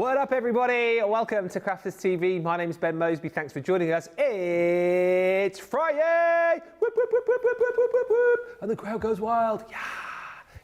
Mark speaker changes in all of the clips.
Speaker 1: What up, everybody? Welcome to Crafters TV. My name is Ben Moseby. Thanks for joining us. It's Friday! Whoop, whoop, whoop, whoop, whoop, whoop, whoop, whoop. And the crowd goes wild. Yeah!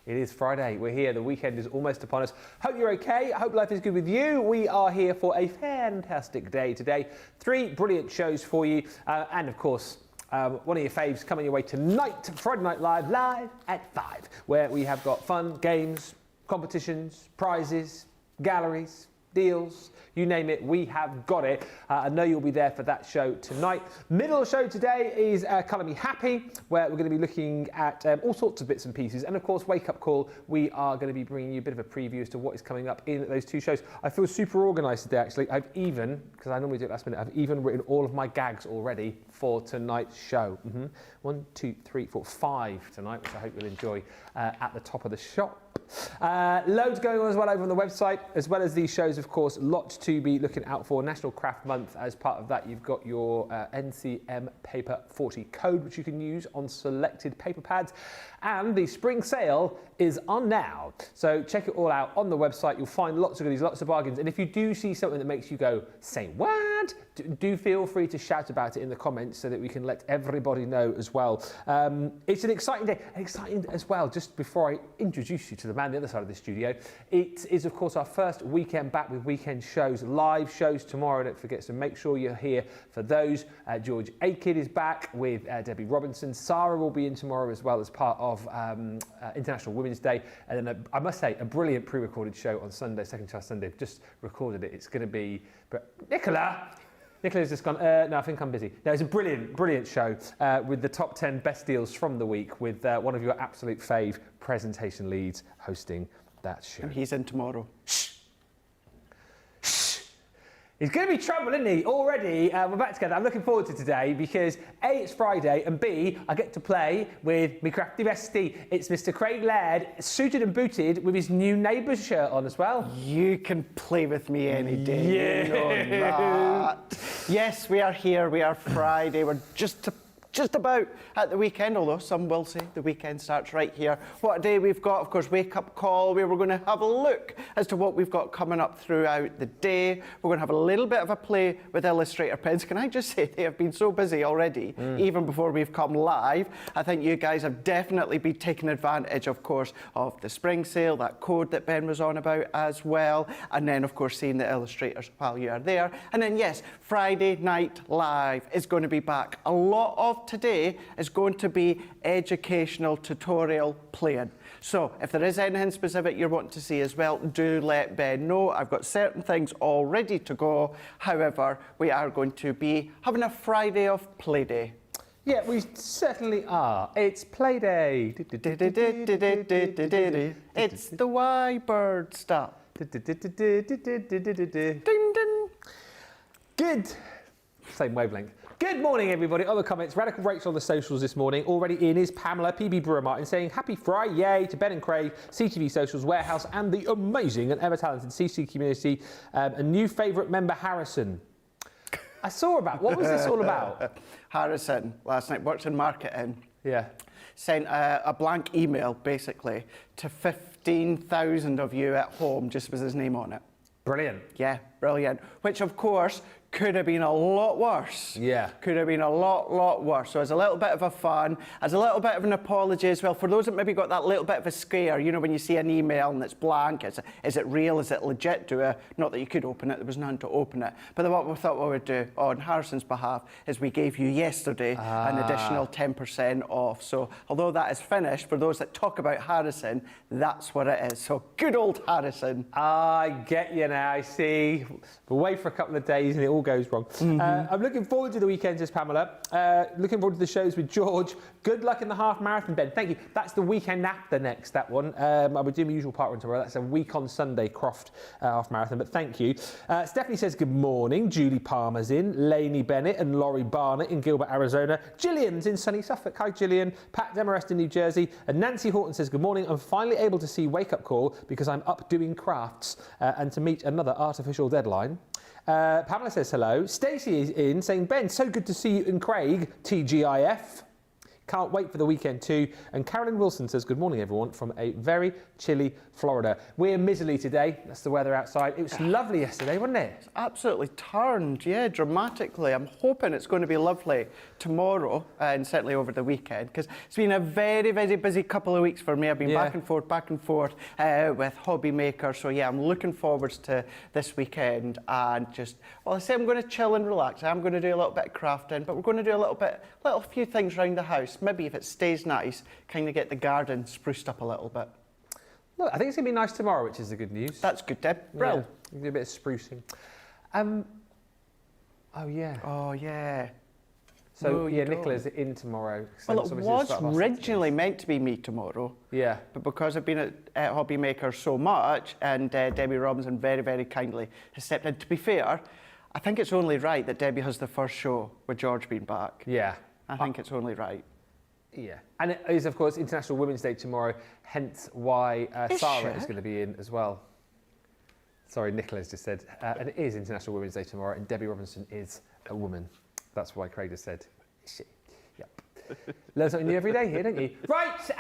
Speaker 1: It is Friday. We're here. The weekend is almost upon us. Hope you're okay. I hope life is good with you. We are here for a fantastic day today. 3 brilliant shows for you. And of course, one of your faves coming your way tonight, Friday Night Live at 5, where we have got fun, games, competitions, prizes, galleries, deals, you name it, we have got it. I know you'll be there for that show tonight. Middle show today is Colour Me Happy, where we're going to be looking at all sorts of bits and pieces. And of course, Wake Up Call, we are going to be bringing you a bit of a preview as to what is coming up in those 2 shows. I feel super organised today, actually. I've even, because I normally do it last minute, I've even written all of my gags already for tonight's show. 1, 2, 3, 4, 5 tonight, which I hope you'll enjoy at the top of the shop. Loads going on as well over on the website, as well as these shows, of course, lots to be looking out for. National Craft Month. As part of that, you've got your NCM Paper 40 code, which you can use on selected paper pads. And the spring sale is on now. So check it all out on the website. You'll find lots of goodies, lots of bargains. And if you do see something that makes you go, say what? Do feel free to shout about it in the comments so that we can let everybody know as well. It's an exciting day, exciting as well. Just before I introduce you to the man on the other side of the studio, it is, of course, our first weekend back with weekend shows, live shows tomorrow. Don't forget, so make sure you're here for those. George Akid is back with Debbie Robinson. Sarah will be in tomorrow as well as part of International Women's Day. And then I must say, a brilliant pre-recorded show on Sunday, Second Chance Sunday. I've just recorded it. It's going to be... Nicola's just gone, no, I think I'm busy. No, it's a brilliant, brilliant show with the top 10 best deals from the week with one of your absolute fave presentation leads hosting that show.
Speaker 2: And he's in tomorrow.
Speaker 1: Shh. He's going to be trouble, isn't he? Already, we're back together. I'm looking forward to today because A, it's Friday, and B, I get to play with my crafty bestie. It's Mr. Craig Laird, suited and booted with his new Neighbours shirt on as well.
Speaker 2: You can play with me any day.
Speaker 1: Yeah.
Speaker 2: You know that. Yes, we are here. We are Friday. We're just about at the weekend, although some will say the weekend starts right here. What a day we've got. Of course, Wake Up Call, where we're going to have a look as to what we've got coming up throughout the day. We're going to have a little bit of a play with Illustrator pens. Can I just say, they have been so busy already, even before we've come live. I think you guys have definitely been taking advantage, of course, of the spring sale, that code that Ben was on about as well. And then, of course, seeing the illustrators while you are there. And then, yes, Friday Night Live is going to be back. A lot of today is going to be educational tutorial playing. So if there is anything specific you're wanting to see as well, do let Ben know. I've got certain things all ready to go. However, we are going to be having a Friday of play day.
Speaker 1: Yeah, we certainly are. It's play day.
Speaker 2: It's the Y-bird stuff. Ding, ding.
Speaker 1: Good. Same wavelength. Good morning, everybody. Other comments. Radical Rachel on the socials this morning. Already in is Pamela, PB Brewer Martin, saying happy Friday to Ben and Craig, CTV Socials, Warehouse, and the amazing and ever-talented CC community. A new favourite member, Harrison. I saw about. What was this all about?
Speaker 2: Harrison, last night, works in marketing.
Speaker 1: Yeah.
Speaker 2: Sent a blank email, basically, to 15,000 of you at home, just with his name on it.
Speaker 1: Brilliant.
Speaker 2: Yeah, brilliant. Which, of course, could have been a lot worse.
Speaker 1: Yeah.
Speaker 2: Could have been a lot worse. So as a little bit of a fun, as a little bit of an apology as well, for those that maybe got that little bit of a scare, you know, when you see an email and it's blank, is it real, is it legit? Not that you could open it, there was none to open it. But what we thought we would do on Harrison's behalf is we gave you yesterday an additional 10% off. So although that is finished, for those that talk about Harrison, that's what it is. So good old Harrison.
Speaker 1: I get you now, I see. We're away for a couple of days and it all goes wrong. I'm looking forward to the weekend, says Pamela. Looking forward to the shows with George. Good luck in the half marathon, Ben. Thank you. That's the weekend after next, that one. I'll be doing my usual part run tomorrow. That's a week on Sunday, Croft half marathon, but thank you. Stephanie says good morning. Julie Palmer's in. Lainey Bennett and Laurie Barnett in Gilbert, Arizona. Gillian's in sunny Suffolk. Hi, Gillian. Pat Demarest in New Jersey. And Nancy Horton says good morning. I'm finally able to see Wake Up Call because I'm up doing crafts and to meet another artificial deadline. Pamela says hello. Stacey is in saying, Ben, so good to see you and Craig, TGIF. Can't wait for the weekend too. And Carolyn Wilson says, good morning, everyone, from a very chilly Florida. We're miserly today. That's the weather outside. It was lovely yesterday, wasn't it?
Speaker 2: It's absolutely turned, yeah, dramatically. I'm hoping it's going to be lovely tomorrow and certainly over the weekend, because it's been a very, very busy couple of weeks for me. I've been back and forth with hobby makers. So yeah, I'm looking forward to this weekend and just, well, I say I'm going to chill and relax. I'm going to do a little bit of crafting, but we're going to do a few things around the house. Maybe if it stays nice, kind of get the garden spruced up a little bit.
Speaker 1: Look, I think it's going to be nice tomorrow, which is the good news.
Speaker 2: That's good, Deb. Brill.
Speaker 1: Yeah, do a bit of sprucing. Oh, yeah.
Speaker 2: Oh, yeah.
Speaker 1: So, yeah, Nicola's in tomorrow.
Speaker 2: Well, it was originally meant to be me tomorrow.
Speaker 1: Yeah.
Speaker 2: But because I've been at Hobby Maker so much, and Debbie Robinson very, very kindly has stepped in. To be fair, I think it's only right that Debbie has the first show with George being back.
Speaker 1: Yeah.
Speaker 2: I think it's only right.
Speaker 1: Yeah. And it is, of course, International Women's Day tomorrow, hence why Sarah is going to be in as well. Sorry, Nicola's just said. And it is International Women's Day tomorrow, and Debbie Robinson is a woman. That's why Craig just said, is she? Yep. Learn something new every day here, don't you? Right,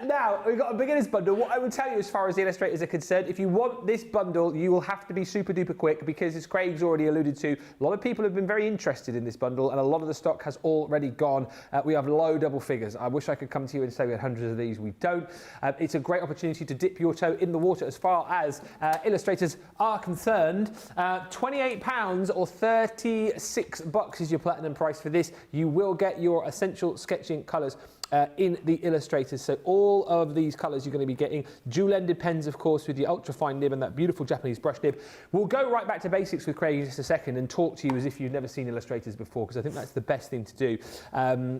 Speaker 1: now we've got a beginner's bundle. What I would tell you as far as the illustrators are concerned, if you want this bundle, you will have to be super duper quick because, as Craig's already alluded to, a lot of people have been very interested in this bundle and a lot of the stock has already gone. We have low double figures. I wish I could come to you and say we had hundreds of these. We don't. It's a great opportunity to dip your toe in the water as far as illustrators are concerned. £28 or $36 is your platinum price for this. You will get your essential sketching colours in the illustrators. So all of these colours you're going to be getting. Dual-ended pens, of course, with your ultra-fine nib and that beautiful Japanese brush nib. We'll go right back to basics with Craig in just a second and talk to you as if you've never seen illustrators before, because I think that's the best thing to do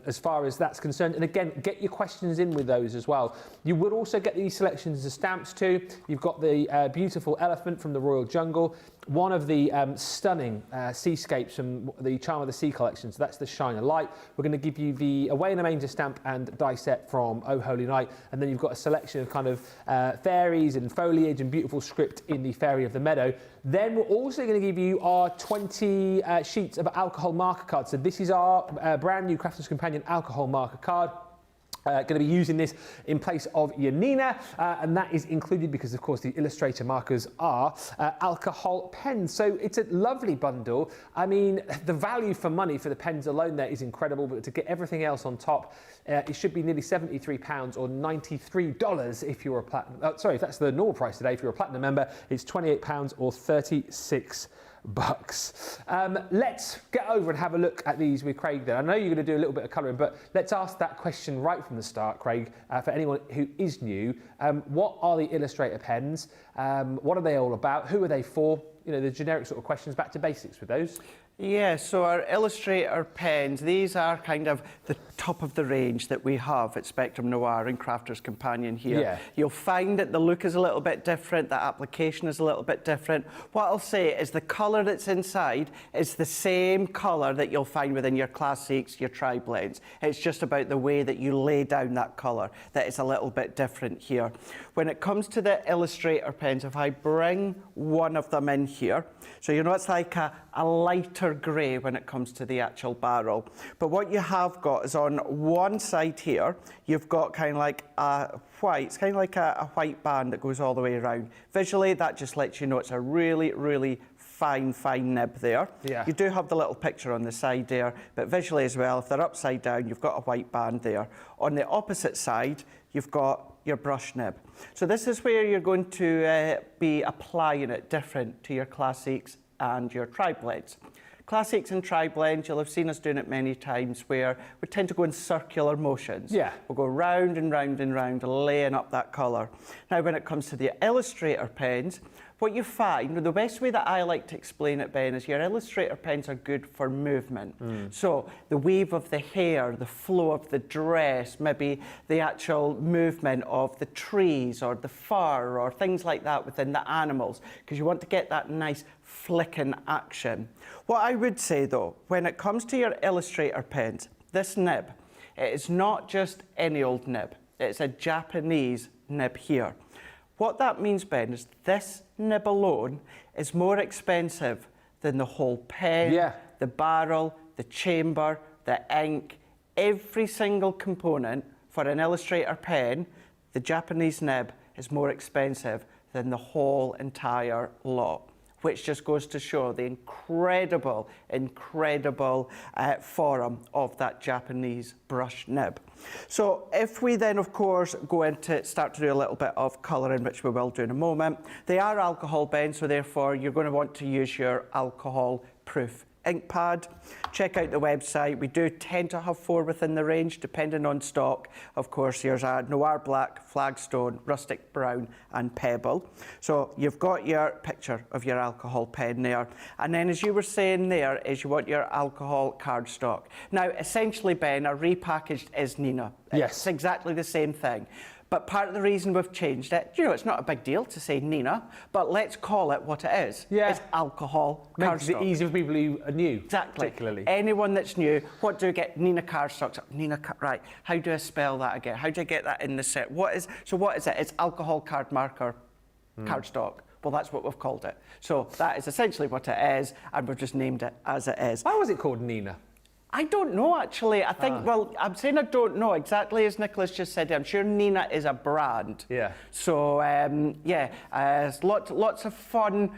Speaker 1: as far as that's concerned. And again, get your questions in with those as well. You will also get these selections of stamps too. You've got the beautiful elephant from the Royal Jungle, one of the stunning seascapes from the Charm of the Sea collection. So that's the Shine a Light. We're going to give you the Away in a Manger stamp and die set from Oh Holy Night. And then you've got a selection of kind of fairies and foliage and beautiful script in the Fairy of the Meadow. Then we're also going to give you our 20 sheets of alcohol marker cards. So this is our brand new Crafter's Companion alcohol marker card. Going to be using this in place of your Nina, and that is included because, of course, the Illustrator markers are alcohol pens. So it's a lovely bundle. I mean, the value for money for the pens alone there is incredible, but to get everything else on top, it should be nearly £73 or $93 if you're a platinum. Sorry, if that's the normal price today. If you're a platinum member, it's £28 or $36. Let's get over and have a look at these with Craig then. I know you're going to do a little bit of colouring, but let's ask that question right from the start, Craig, for anyone who is new. What are the Illustrator pens? What are they all about? Who are they for? You know, the generic sort of questions, back to basics with those.
Speaker 2: Yeah, so our Illustrator pens, these are kind of the top of the range that we have at Spectrum Noir and Crafter's Companion here.
Speaker 1: Yeah.
Speaker 2: You'll find that the look is a little bit different, the application is a little bit different. What I'll say is the colour that's inside is the same colour that you'll find within your Classics, your Tri-Blends. It's just about the way that you lay down that colour that is a little bit different here. When it comes to the Illustrator pens, if I bring one of them in here, so you know it's like a lighter grey when it comes to the actual barrel. But what you have got is on one side here, you've got kind of like a white, it's kind of like a white band that goes all the way around. Visually, that just lets you know it's a really, really fine nib there.
Speaker 1: Yeah.
Speaker 2: You do have the little picture on the side there, but visually as well, if they're upside down, you've got a white band there. On the opposite side, you've got your brush nib. So this is where you're going to be applying it different to your Classics and your Tri-Blends. Classics and Tri-Blends, you'll have seen us doing it many times, where we tend to go in circular motions.
Speaker 1: Yeah.
Speaker 2: We'll go round and round and round, laying up that colour. Now, when it comes to the Illustrator pens, what you find, the best way that I like to explain it, Ben, is your Illustrator pens are good for movement. So the weave of the hair, the flow of the dress, maybe the actual movement of the trees or the fur or things like that within the animals, because you want to get that nice flicking action. What I would say though, when it comes to your Illustrator pens, this nib, it is not just any old nib. It's a Japanese nib here. What that means, Ben, is this nib alone is more expensive than the whole pen, the barrel, the chamber, the ink, every single component for an Illustrator pen, the Japanese nib is more expensive than the whole entire lot, which just goes to show the incredible form of that Japanese brush nib. So if we then, of course, go into start to do a little bit of colouring, which we will do in a moment, they are alcohol bends, so therefore you're going to want to use your alcohol-proof ink pad. Check out the website. We do tend to have 4 within the range, depending on stock. Of course, here's a Noir Black, Flagstone, Rustic Brown, and Pebble. So you've got your picture of your alcohol pen there. And then, as you were saying there, is you want your alcohol cardstock. Now, essentially, Ben, a repackaged is Nina.
Speaker 1: Yes.
Speaker 2: It's exactly the same thing. But part of the reason we've changed it, you know, it's not a big deal to say Nina, but let's call it what it is.
Speaker 1: Yeah.
Speaker 2: It's alcohol
Speaker 1: Makes it
Speaker 2: cardstock.
Speaker 1: easier for people who are new.
Speaker 2: Exactly.
Speaker 1: Particularly.
Speaker 2: Anyone that's new, what do I get? Nina cardstock. Right. How do I spell that again? How do I get that in the set? What is it? It's alcohol card marker cardstock. Well, that's what we've called it. So that is essentially what it is, and we've just named it as it is.
Speaker 1: Why was it called Nina?
Speaker 2: I don't know, actually. I think, well, I'm saying I don't know. Exactly as Nicholas just said, I'm sure Nina is a brand.
Speaker 1: Yeah.
Speaker 2: So, lots of fun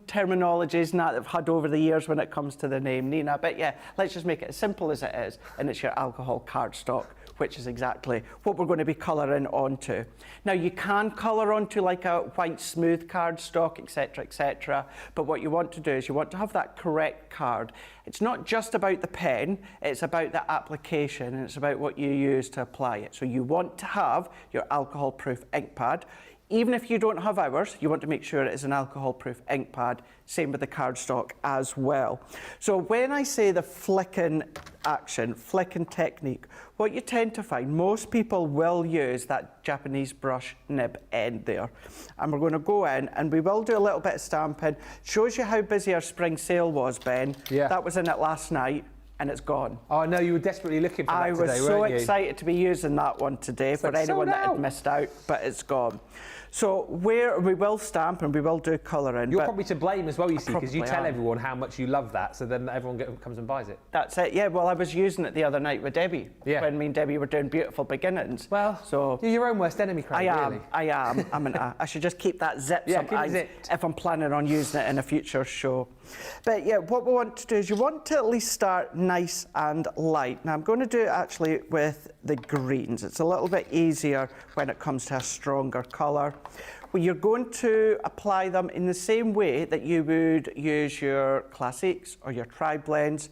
Speaker 2: terminologies and that I've had over the years when it comes to the name Nina. But yeah, let's just make it as simple as it is, and it's your alcohol cardstock, which is exactly what we're going to be colouring onto. Now, you can colour onto like a white smooth cardstock, etc., but what you want to do is you want to have that correct card. It's not just about the pen, it's about the application, and it's about what you use to apply it. So you want to have your alcohol-proof ink pad. Even if you don't have ours, you want to make sure it is an alcohol-proof ink pad. Same with the cardstock as well. So when I say the flicking action, flicking technique, what you tend to find, most people will use that Japanese brush nib end there. And we're going to go in and we will do a little bit of stamping. Shows you how busy our spring sale was, Ben.
Speaker 1: Yeah.
Speaker 2: That was in it last night. And it's gone.
Speaker 1: Oh, I know, you were desperately looking for that today, weren't you?
Speaker 2: I was so excited to be using that one today for anyone that had missed out, but it's gone. So where we will stamp and we will do colouring.
Speaker 1: You're probably to blame as well, you see, because you tell
Speaker 2: am.
Speaker 1: everyone how much you love that, so then everyone comes and buys it.
Speaker 2: That's it, yeah. Well, I was using it the other night with Debbie, when me and Debbie were doing Beautiful Beginnings.
Speaker 1: Well,
Speaker 2: so
Speaker 1: you're your own worst enemy, Craig, really.
Speaker 2: I am. I should just keep that zipped
Speaker 1: keep it zipped.
Speaker 2: if I'm planning on using it in a future show. But yeah, what we want to do is you want to at least start nice and light. Now, I'm going to do it actually with the greens. It's a little bit easier when it comes to a stronger colour. Well, you're going to apply them in the same way that you would use your classics or your tri-blends.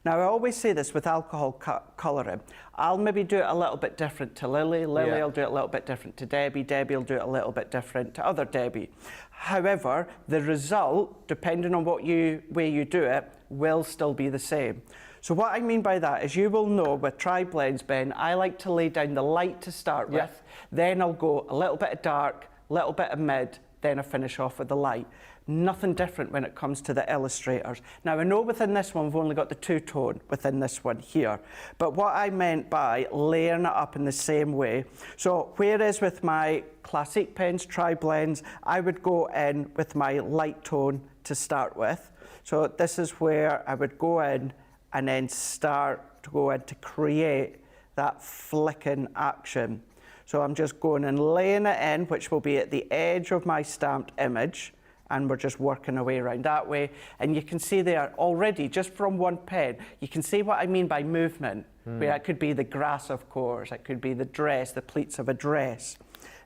Speaker 2: Now, I always say this with alcohol colouring. I'll maybe do it a little bit different to Lily. Lily will do it a little bit different to Debbie. Debbie will do it a little bit different to other Debbie. However, the result, depending on what way you do it, will still be the same. So what I mean by that is you will know with tri-blends, Ben, I like to lay down the light to start with. Then I'll go a little bit of dark, a little bit of mid, then I finish off with the light. Nothing different when it comes to the illustrators. Now, I know within this one, we've only got the two-tone within this one here. But what I meant by layering it up in the same way, so whereas with my classic pens, tri-blends, I would go in with my light tone to start with. So this is where I would go in and then start to go in to create that flicking action. So I'm just going and laying it in, which will be at the edge of my stamped image, and we're just working our way around that way. And you can see there already, just from one pen, you can see what I mean by movement, where it could be the grass, of course, it could be the dress, the pleats of a dress.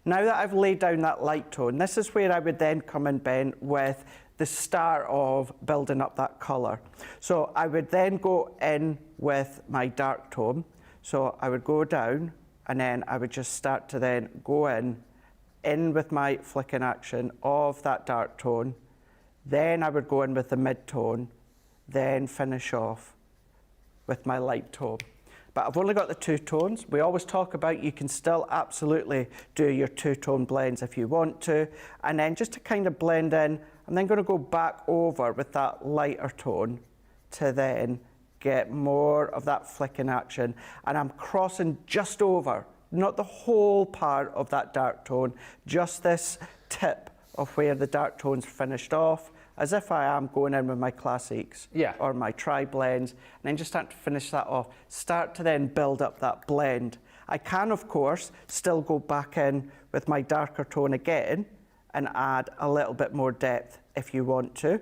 Speaker 2: Now that I've laid down that light tone, this is where I would then come in, Ben, with the start of building up that colour. So I would then go in with my dark tone. So I would go down, and then I would just start to then go in with my flicking action of that dark tone. Then I would go in with the mid-tone, then finish off with my light tone. But I've only got the two tones. We always talk about you can still absolutely do your two-tone blends if you want to. And then just to kind of blend in, I'm then going to go back over with that lighter tone to then get more of that flicking action. And I'm crossing just over, not the whole part of that dark tone, just this tip of where the dark tone's finished off, as if I am going in with my classics or my tri-blends, and then just start to finish that off. Start to then build up that blend. I can, of course, still go back in with my darker tone again and add a little bit more depth if you want to.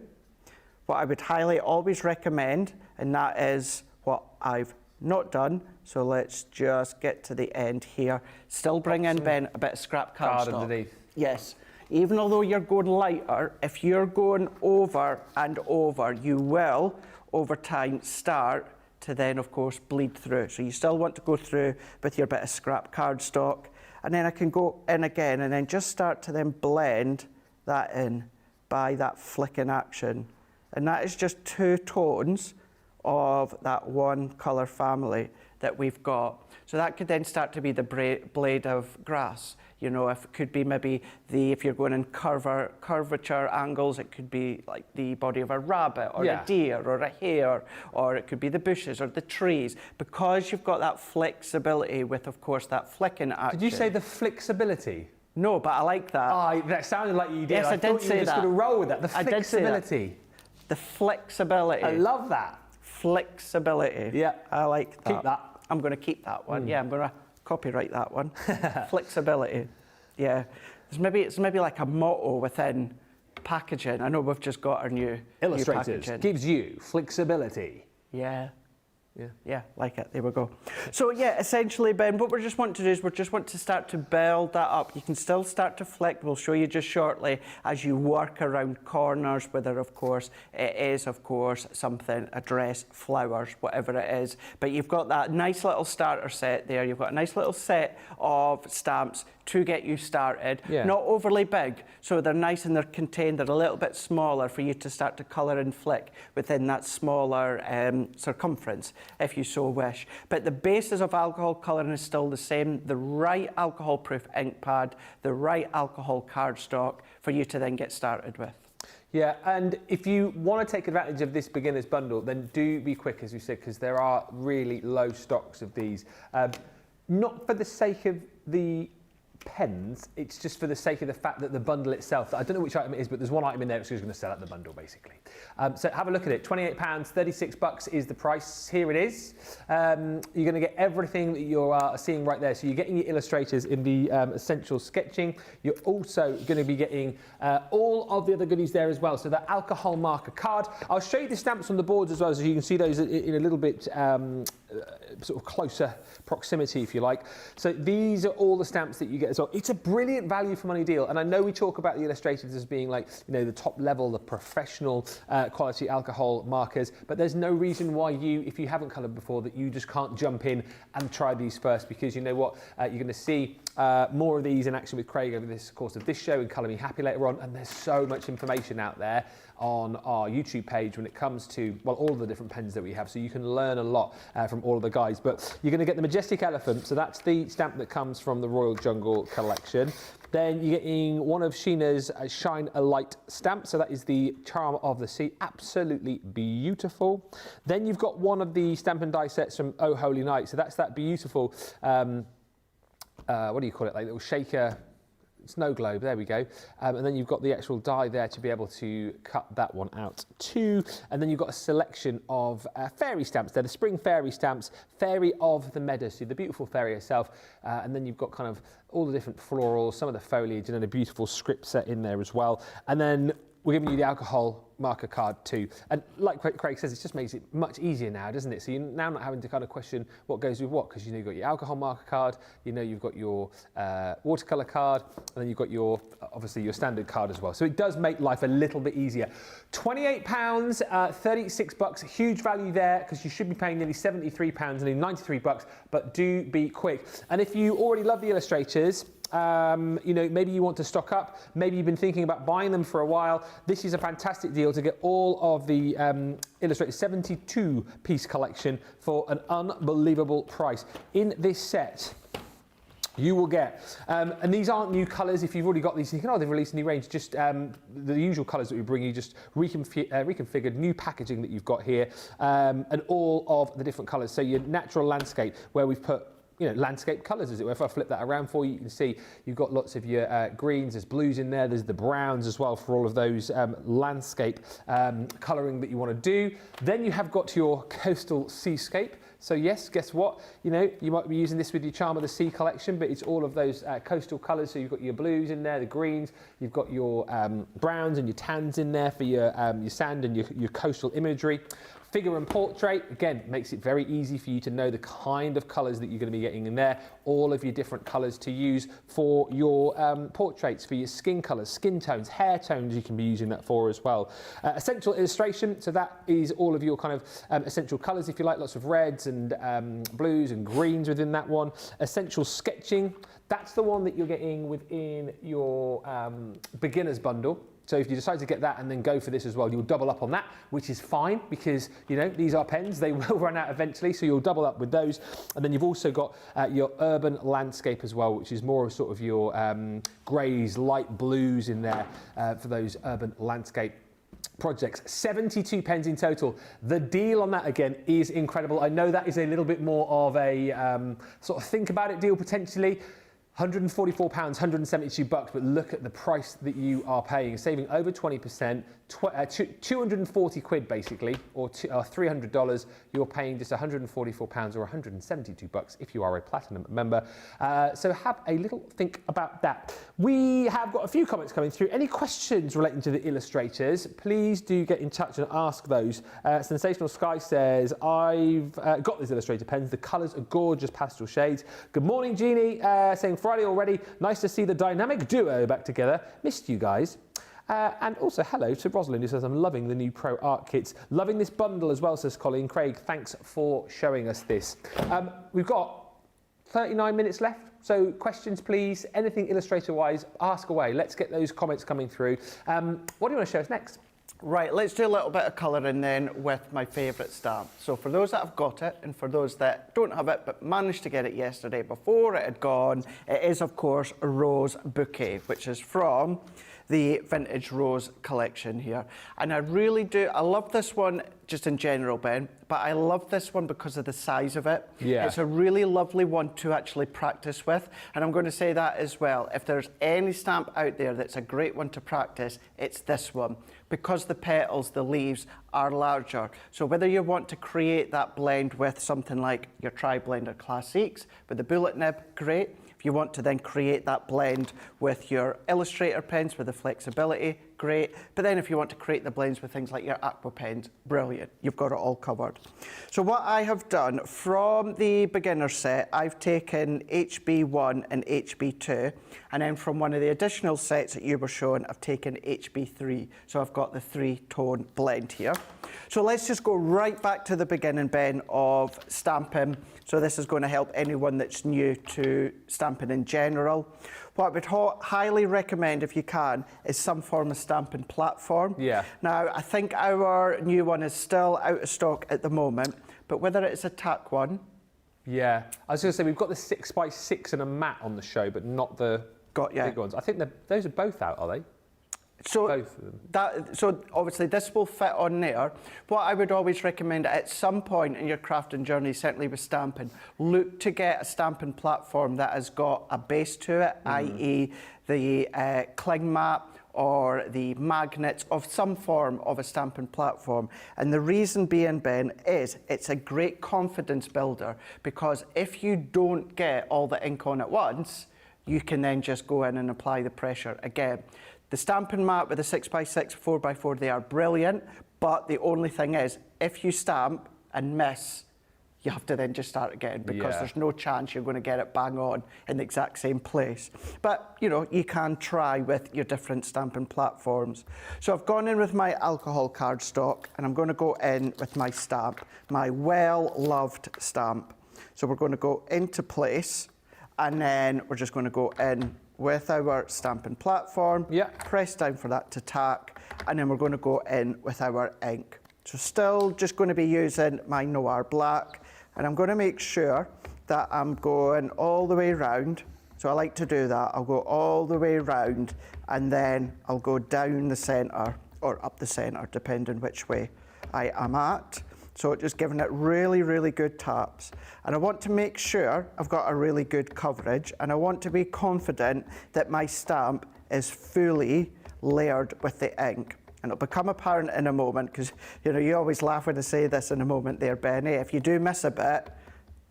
Speaker 2: What I would highly always recommend, and that is what I've not done, so let's just get to the end here. Still bring in, Ben, a bit of scrap cardstock.
Speaker 1: Underneath.
Speaker 2: Yes. Even although you're going lighter, if you're going over and over, you will, over time, start to then, of course, bleed through. So you still want to go through with your bit of scrap cardstock. And then I can go in again and then just start to then blend that in by that flicking action. And that is just 2 tones of that one colour family that we've got. So that could then start to be the blade of grass. You know, if it could be maybe if you're going in curvature angles, it could be like the body of a rabbit or a deer or a hare, or it could be the bushes or the trees. Because you've got that flexibility with, of course, that flicking action.
Speaker 1: Did you say the flexibility?
Speaker 2: No, but I like that.
Speaker 1: Oh, that sounded like you did.
Speaker 2: Yes, I did
Speaker 1: thought you
Speaker 2: say
Speaker 1: were just
Speaker 2: that.
Speaker 1: going to roll with that. The flexibility.
Speaker 2: The flexibility.
Speaker 1: I love that.
Speaker 2: Flexibility.
Speaker 1: Yeah.
Speaker 2: I like that.
Speaker 1: Keep that.
Speaker 2: I'm going to keep that one. Yeah, I'm going to copyright that one. Flexibility. Yeah. It's maybe like a motto within packaging. I know we've just got our new
Speaker 1: Illustrators gives you flexibility.
Speaker 2: Yeah. Yeah, like it. There we go. So yeah, essentially, Ben, what we just want to do is we just want to start to build that up. You can still start to flick. We'll show you just shortly as you work around corners, whether, of course, it is, of course, something, a dress, flowers, whatever it is. But you've got that nice little starter set there. You've got a nice little set of stamps to get you started. Yeah. Not overly big, so they're nice and they're contained. They're a little bit smaller for you to start to colour and flick within that smaller circumference, if you so wish. But the basis of alcohol colouring is still the same. The right alcohol-proof ink pad, the right alcohol cardstock for you to then get started with.
Speaker 1: Yeah, and if you want to take advantage of this beginner's bundle, then do be quick, as we said, because there are really low stocks of these. Not for the sake of the pens, it's just for the sake of the fact that the bundle itself, I don't know which item it is, but there's one item in there which is going to sell out the bundle, basically. So have a look at it. £28, $36 is the price. Here it is. You're going to get everything that you're seeing right there. So you're getting your illustrators in the essential sketching. You're also going to be getting all of the other goodies there as well. So the alcohol marker card. I'll show you the stamps on the boards as well, so you can see those in a little bit sort of closer proximity, if you like. So these are all the stamps that you get as well. It's a brilliant value for money deal. And I know we talk about the illustrators as being like, you know, the top level, the professional quality alcohol markers, but there's no reason why you, if you haven't coloured before, that you just can't jump in and try these first, because you know what, you're going to see more of these in action with Craig over this course of this show and Colour Me Happy later on, and there's so much information out there on our YouTube page when it comes to, well, all of the different pens that we have, so you can learn a lot from all of the guys. But you're going to get the Majestic Elephant, so that's the stamp that comes from the Royal Jungle collection. Then you're getting one of Sheena's Shine a Light stamp, so that is the Charm of the Sea, absolutely beautiful. Then you've got one of the stamp and die sets from Oh Holy Night, so that's that beautiful, what do you call it, like little shaker snow globe, there we go. And then you've got the actual die there to be able to cut that one out too. And then you've got a selection of fairy stamps. They're the spring fairy stamps, Fairy of the Meadow, so the beautiful fairy herself. And then you've got kind of all the different florals, some of the foliage, and then a beautiful script set in there as well. And then we're giving you the alcohol marker card too. And like Craig says, it just makes it much easier now, doesn't it? So you're now not having to kind of question what goes with what, because you know you've got your alcohol marker card, you know you've got your watercolour card, and then you've got your, obviously, your standard card as well. So it does make life a little bit easier. £28, $36, huge value there, because you should be paying nearly £73, nearly $93, but do be quick. And if you already love the illustrators, you know, maybe you want to stock up, maybe you've been thinking about buying them for a while, this is a fantastic deal to get all of the Illustrator 72-piece collection for an unbelievable price. In this set, you will get, and these aren't new colours. If you've already got these, you think, oh, they've released a new range. Just the usual colours that we bring you, just reconfigured new packaging that you've got here, and all of the different colours. So your natural landscape, where we've put landscape colours, as it were. If I flip that around for you, you can see you've got lots of your greens, there's blues in there, there's the browns as well for all of those landscape colouring that you want to do. Then you have got your coastal seascape. So yes, guess what? You might be using this with your Charm of the Sea collection, but it's all of those coastal colours. So you've got your blues in there, the greens, you've got your browns and your tans in there for your sand and your coastal imagery. Figure and portrait, again, makes it very easy for you to know the kind of colours that you're going to be getting in there, all of your different colours to use for your portraits, for your skin colours, skin tones, hair tones, you can be using that for as well. Essential illustration, so that is all of your kind of essential colours, if you like, lots of reds and blues and greens within that one. Essential sketching, that's the one that you're getting within your beginners bundle. So if you decide to get that and then go for this as well, you'll double up on that, which is fine because, these are pens. They will run out eventually, so you'll double up with those. And then you've also got your urban landscape as well, which is more of sort of your greys, light blues in there for those urban landscape projects. 72 pens in total. The deal on that again is incredible. I know that is a little bit more of a sort of think about it deal potentially. £144, 172 bucks, but look at the price that you are paying, saving over 20%, 240 quid basically, or $300. You're paying just £144 or 172 bucks if you are a platinum member. So have a little think about that. We have got a few comments coming through. Any questions relating to the illustrators, please do get in touch and ask those. Sensational Sky says, I've got these Illustrator pens. The colours are gorgeous pastel shades. Good morning, Jeannie, saying Friday already. Nice to see the dynamic duo back together. Missed you guys. And also hello to Rosalind, who says, I'm loving the new Pro Art kits. Loving this bundle as well, says Colleen. Craig, thanks for showing us this. We've got 39 minutes left. So questions, please. Anything Illustrator-wise, ask away. Let's get those comments coming through. What do you want to show us next?
Speaker 2: Right, let's do a little bit of colouring then with my favourite stamp. So for those that have got it and for those that don't have it but managed to get it yesterday before it had gone, it is of course a Rose Bouquet, which is from the Vintage Rose collection here. And I really do, I love this one just in general, Ben, but I love this one because of the size of it.
Speaker 1: Yeah.
Speaker 2: It's a really lovely one to actually practice with. And I'm going to say that as well. If there's any stamp out there that's a great one to practice, it's this one. Because the petals, the leaves, are larger. So whether you want to create that blend with something like your Tri-Blender Classiques with the bullet nib, great. If you want to then create that blend with your Illustrator pens with the flexibility, great. But then if you want to create the blends with things like your aqua pens, brilliant. You've got it all covered. So what I have done from the beginner set, I've taken HB1 and HB2, and then from one of the additional sets that you were showing, I've taken HB3. So I've got the 3-tone blend here. So let's just go right back to the beginning, Ben, of stamping. So this is going to help anyone that's new to stamping in general. What I would highly recommend, if you can, is some form of stamping platform.
Speaker 1: Yeah.
Speaker 2: Now, I think our new one is still out of stock at the moment, but whether it's a tack one.
Speaker 1: Yeah. I was going to say, we've got the 6x6 and a mat on the show, but not the big ones. I think those are both out, are they?
Speaker 2: So,
Speaker 1: both of them.
Speaker 2: So obviously this will fit on there. What I would always recommend at some point in your crafting journey, certainly with stamping, look to get a stamping platform that has got a base to it, i.e. the cling mat or the magnets of some form of a stamping platform. And the reason being, Ben, is it's a great confidence builder, because if you don't get all the ink on at once, you can then just go in and apply the pressure again. The stamping mat with the 6x6, 4x4, they are brilliant, but the only thing is, if you stamp and miss, you have to then just start again, because there's no chance you're going to get it bang on in the exact same place. But, you can try with your different stamping platforms. So I've gone in with my alcohol cardstock, and I'm going to go in with my stamp, my well-loved stamp. So we're going to go into place, and then we're just going to go in with our stamping platform, press down for that to tack, and then we're going to go in with our ink. So still just going to be using my Noir Black, and I'm going to make sure that I'm going all the way round. So I like to do that. I'll go all the way round, and then I'll go down the centre, or up the centre, depending which way I am at. So just giving it really, really good taps. And I want to make sure I've got a really good coverage, and I want to be confident that my stamp is fully layered with the ink. And it'll become apparent in a moment, because you always laugh when I say this in a moment there, Benny. If you do miss a bit,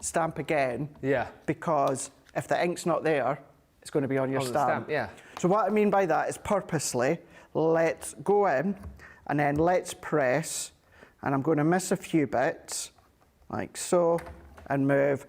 Speaker 2: stamp again.
Speaker 1: Yeah.
Speaker 2: Because if the ink's not there, it's going to be on your stamp.
Speaker 1: Yeah.
Speaker 2: So what I mean by that is purposely, let's go in and then let's press, and I'm going to miss a few bits, like so, and move,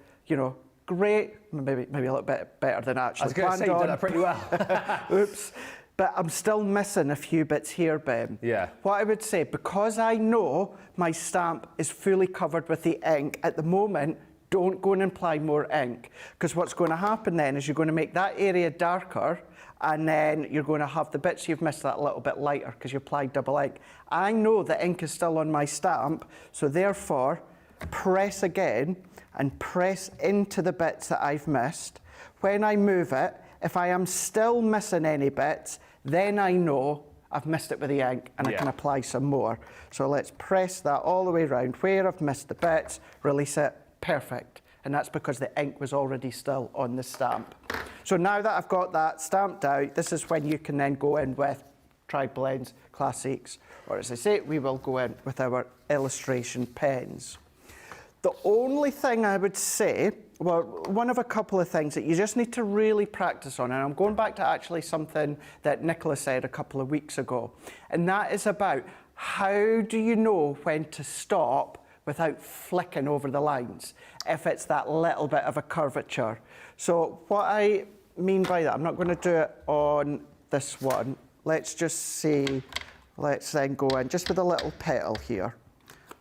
Speaker 2: great, maybe a little bit better than actually
Speaker 1: I was going to say you did that pretty well.
Speaker 2: Oops. But I'm still missing a few bits here, Ben.
Speaker 1: Yeah.
Speaker 2: What I would say, because I know my stamp is fully covered with the ink, at the moment, don't go and apply more ink. Because what's going to happen then is you're going to make that area darker, and then you're going to have the bits you've missed that a little bit lighter because you applied double ink. I know the ink is still on my stamp, so therefore, press again and press into the bits that I've missed. When I move it, if I am still missing any bits, then I know I've missed it with the ink and I can apply some more. So let's press that all the way around where I've missed the bits, release it, perfect. And that's because the ink was already still on the stamp. So now that I've got that stamped out, this is when you can then go in with tri-blends, classics, or as I say, we will go in with our illustration pens. The only thing I would say, well, one of a couple of things that you just need to really practice on, and I'm going back to actually something that Nicola said a couple of weeks ago, and that is about how do you know when to stop without flicking over the lines, if it's that little bit of a curvature. So what I mean by that, I'm not going to do it on this one. Let's just see, let's then go in just with a little petal here.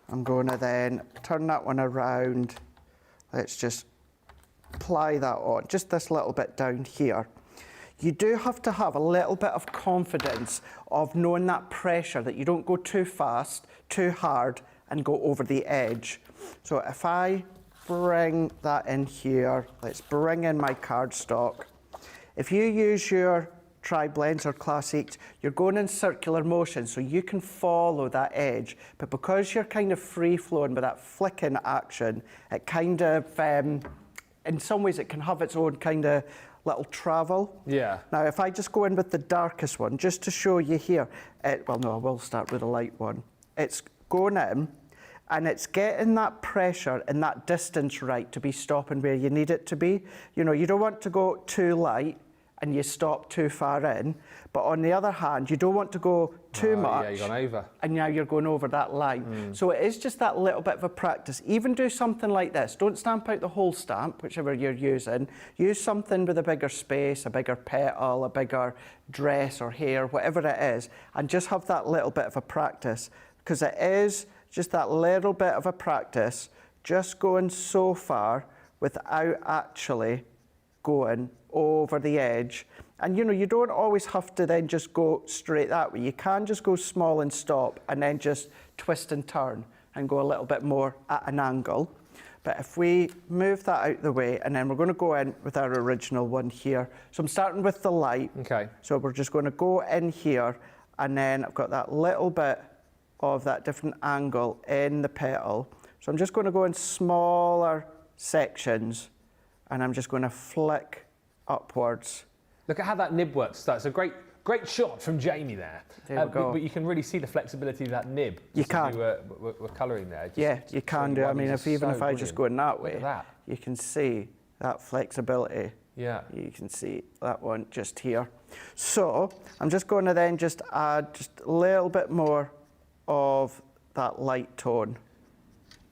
Speaker 2: I'm going to then turn that one around. Let's just apply that on, just this little bit down here. You do have to have a little bit of confidence of knowing that pressure, that you don't go too fast, too hard, and go over the edge. So if I bring that in here, let's bring in my cardstock. If you use your tri-blends or classics, you're going in circular motion, so you can follow that edge. But because you're kind of free-flowing with that flicking action, it kind of, in some ways, it can have its own kind of little travel.
Speaker 1: Yeah.
Speaker 2: Now, if I just go in with the darkest one, just to show you here, well, no, I will start with the light one. It's going in, and it's getting that pressure and that distance right to be stopping where you need it to be. You don't want to go too light and you stop too far in, but on the other hand, you don't want to go too much.
Speaker 1: Yeah, you've gone over.
Speaker 2: And now you're going over that line. So it is just that little bit of a practice. Even do something like this. Don't stamp out the whole stamp, whichever you're using. Use something with a bigger space, a bigger petal, a bigger dress or hair, whatever it is, and just have that little bit of a practice, because it is just that little bit of a practice, just going so far without actually going over the edge. And you don't always have to then just go straight that way. You can just go small and stop, and then just twist and turn and go a little bit more at an angle. But if we move that out the way, and then we're going to go in with our original one here. So I'm starting with the light.
Speaker 1: Okay.
Speaker 2: So we're just going to go in here, and then I've got that little bit of that different angle in the petal. So I'm just going to go in smaller sections, and I'm just going to flick upwards.
Speaker 1: Look at how that nib works. That's a great shot from Jamie there.
Speaker 2: There we go.
Speaker 1: But you can really see the flexibility of that nib.
Speaker 2: You can.
Speaker 1: We're colouring there.
Speaker 2: Yeah, you can do. I mean, even if I just go in that way,
Speaker 1: Look at that.
Speaker 2: you can see that flexibility.
Speaker 1: Yeah.
Speaker 2: You can see that one just here. So I'm just going to then just add just a little bit more of that light tone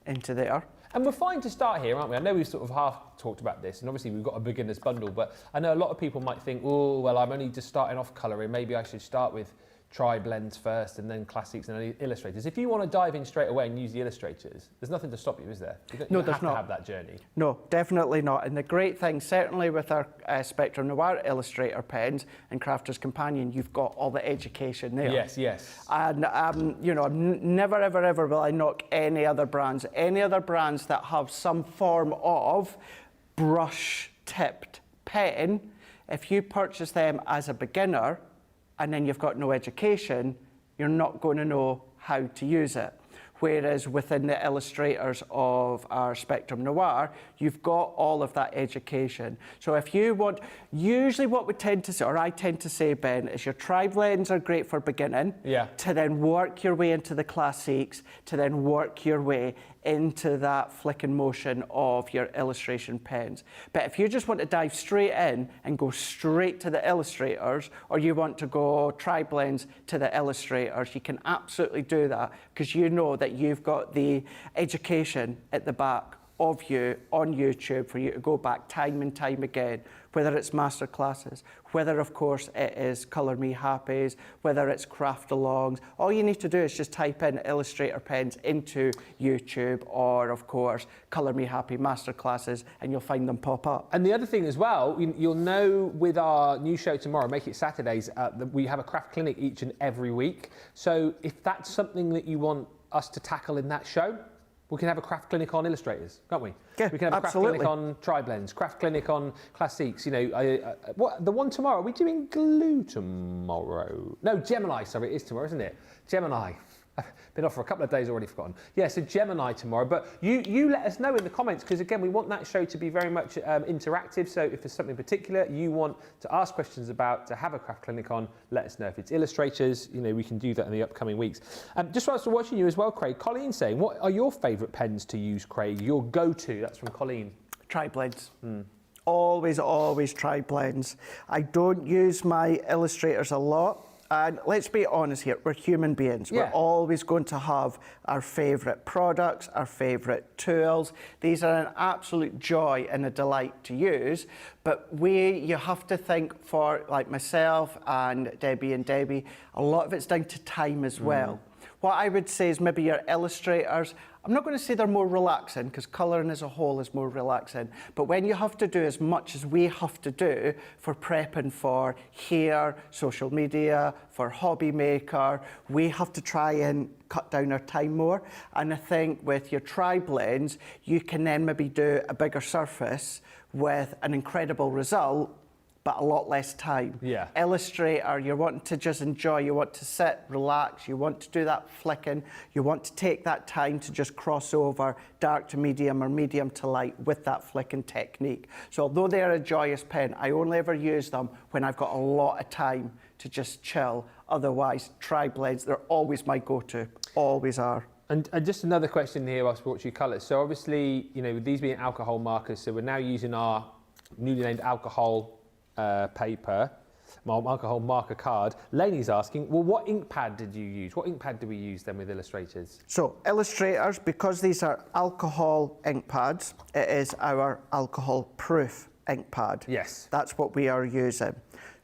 Speaker 2: into there.
Speaker 1: And we're fine to start here, aren't we? I know we've sort of half talked about this, and obviously we've got a beginner's bundle, but I know a lot of people might think, oh, well, I'm only just starting off colouring. Maybe I should start with tri-blends first and then classics and then illustrators. If you want to dive in straight away and use the illustrators, there's nothing to stop you, is there? You don't have to have that journey.
Speaker 2: No, definitely not. And the great thing, certainly with our Spectrum Noir Illustrator pens and Crafter's Companion, you've got all the education there.
Speaker 1: Yes, yes.
Speaker 2: And, never, ever, ever will I knock any other brands that have some form of brush-tipped pen. If you purchase them as a beginner, and then you've got no education, you're not going to know how to use it. whereas within the illustrators of our Spectrum Noir, you've got all of that education. So if you want, usually what we tend to say, or I tend to say, Ben, is your tri-blends are great for beginning, to then work your way into the classiques, to then work your way into that flick and motion of your illustration pens. But if you just want to dive straight in and go straight to the illustrators, or you want to go tri-blends to the illustrators, you can absolutely do that, because you know that you've got the education at the back of you on YouTube for you to go back time and time again, whether it's master classes, whether of course it is Colour Me Happies, whether it's craft alongs. All you need to do is just type in Illustrator pens into YouTube, or of course Colour Me Happy master classes, and you'll find them pop up.
Speaker 1: And the other thing as well, you'll know with our new show tomorrow, Make It Saturdays, that we have a craft clinic each and every week. So if that's something that you want us to tackle in that show, we can have a craft clinic on illustrators, can't we?
Speaker 2: Yeah,
Speaker 1: we can have a craft clinic on tri-blends, craft clinic on classiques. You know, what the one tomorrow? Are we doing glue tomorrow? No, Gemini. Sorry, it is tomorrow, isn't it? Gemini. I've been off for a couple of days, already forgotten. Yeah, so Gemini tomorrow. But you let us know in the comments, because again, we want that show to be very much interactive. So if there's something particular you want to ask questions about, to have a craft clinic on, let us know. If it's illustrators, you know, we can do that in the upcoming weeks. Just whilst we're watching you as well, Craig, Colleen saying, what are your favourite pens to use, Craig? Your go-to? That's from Colleen.
Speaker 2: Tri-blends. Always tri-blends. I don't use my illustrators a lot. And let's be honest here, we're human beings. We're always going to have our favourite products, our favourite tools. These are an absolute joy and a delight to use. But you have to think, for like myself and Debbie, a lot of it's down to time as well. What I would say is maybe your illustrators, I'm not going to say they're more relaxing, because colouring as a whole is more relaxing, but when you have to do as much as we have to do for prepping for hair, social media, for Hobby Maker, we have to try and cut down our time more. And I think with your tri-blends, you can then maybe do a bigger surface with an incredible result, but a lot less time.
Speaker 1: Yeah.
Speaker 2: Illustrator, you're wanting to just enjoy, you want to sit, relax, you want to do that flicking, you want to take that time to just cross over dark to medium or medium to light with that flicking technique. So although they're a joyous pen, I only ever use them when I've got a lot of time to just chill. Otherwise, tri-blends, they're always my go-to, always are.
Speaker 1: And just another question here whilst we watch you colours. So obviously, you know, with these being alcohol markers, so we're now using our newly named alcohol paper, my alcohol marker card. Lainey's asking, well, what ink pad did you use? What ink pad do we use then with illustrators?
Speaker 2: So illustrators, because these are alcohol ink pads, it is our alcohol proof ink pad.
Speaker 1: Yes.
Speaker 2: That's what we are using.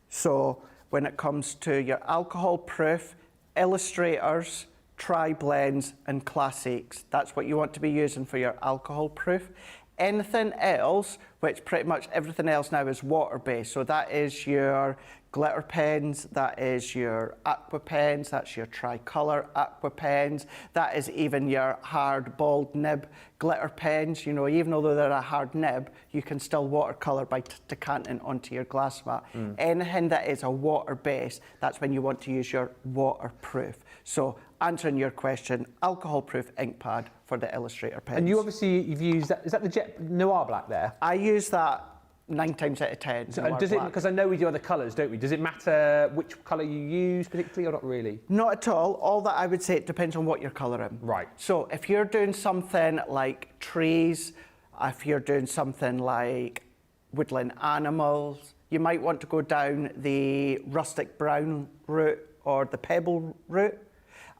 Speaker 2: So when it comes to your alcohol proof, illustrators, tri-blends and classics, that's what you want to be using for your alcohol proof. Anything else, which pretty much everything else now is water-based, so that is your glitter pens, that is your aqua pens, that's your tricolour aqua pens, that is even your hard bald nib glitter pens. You know, even though they're a hard nib, you can still watercolour by decanting onto your glass mat. Anything that is a water base, that's when you want to use your waterproof. So answering your question, alcohol proof ink pad for the Illustrator pens.
Speaker 1: And you obviously, you've used that, is that the Jet Noir black there?
Speaker 2: I use that 9 times out of 10.
Speaker 1: So, does it, because I know we do other colours, don't we? Does it matter which colour you use particularly, or not really?
Speaker 2: Not at all. All that I would say, it depends on what you're colouring.
Speaker 1: Right.
Speaker 2: So if you're doing something like trees, if you're doing something like woodland animals, you might want to go down the rustic brown route or the pebble route.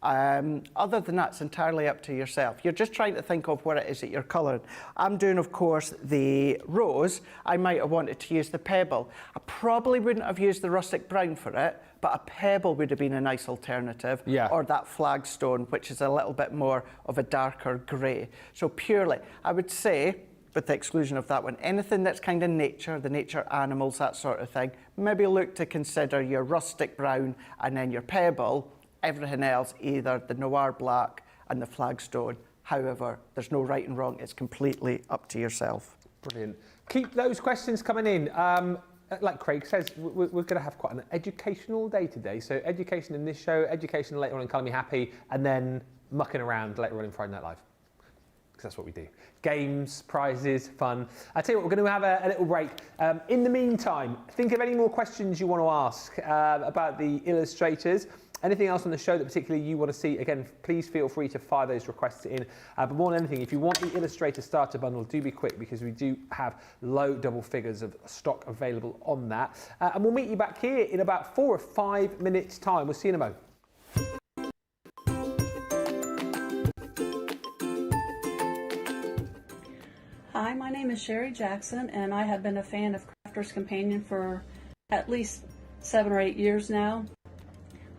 Speaker 2: Other than that, it's entirely up to yourself. You're just trying to think of what it is that you're colouring. I'm doing, of course, the rose. I might have wanted to use the pebble. I probably wouldn't have used the rustic brown for it, but a pebble would have been a nice alternative.
Speaker 1: Yeah.
Speaker 2: Or that flagstone, which is a little bit more of a darker grey. So purely, I would say, with the exclusion of that one, anything that's kind of nature, the nature animals, that sort of thing, maybe look to consider your rustic brown and then your pebble. Everything else, either the Noir Black and the Flagstone. However, there's no right and wrong. It's completely up to yourself.
Speaker 1: Brilliant. Keep those questions coming in. Like Craig says, we're going to have quite an educational day today. So education in this show, education later on in Colour Me Happy, and then mucking around later on in Friday Night Live. Because that's what we do. Games, prizes, fun. I tell you what, we're going to have a little break. In the meantime, think of any more questions you want to ask about the illustrators. Anything else on the show that particularly you want to see, again, please feel free to fire those requests in. But more than anything, if you want the Illustrator Starter Bundle, do be quick because we do have low double figures of stock available on that. And we'll meet you back here in about 4 or 5 minutes' time. We'll see you in a moment.
Speaker 3: Hi, my name is Sherry Jackson, and I have been a fan of Crafter's Companion for at least 7 or 8 years now.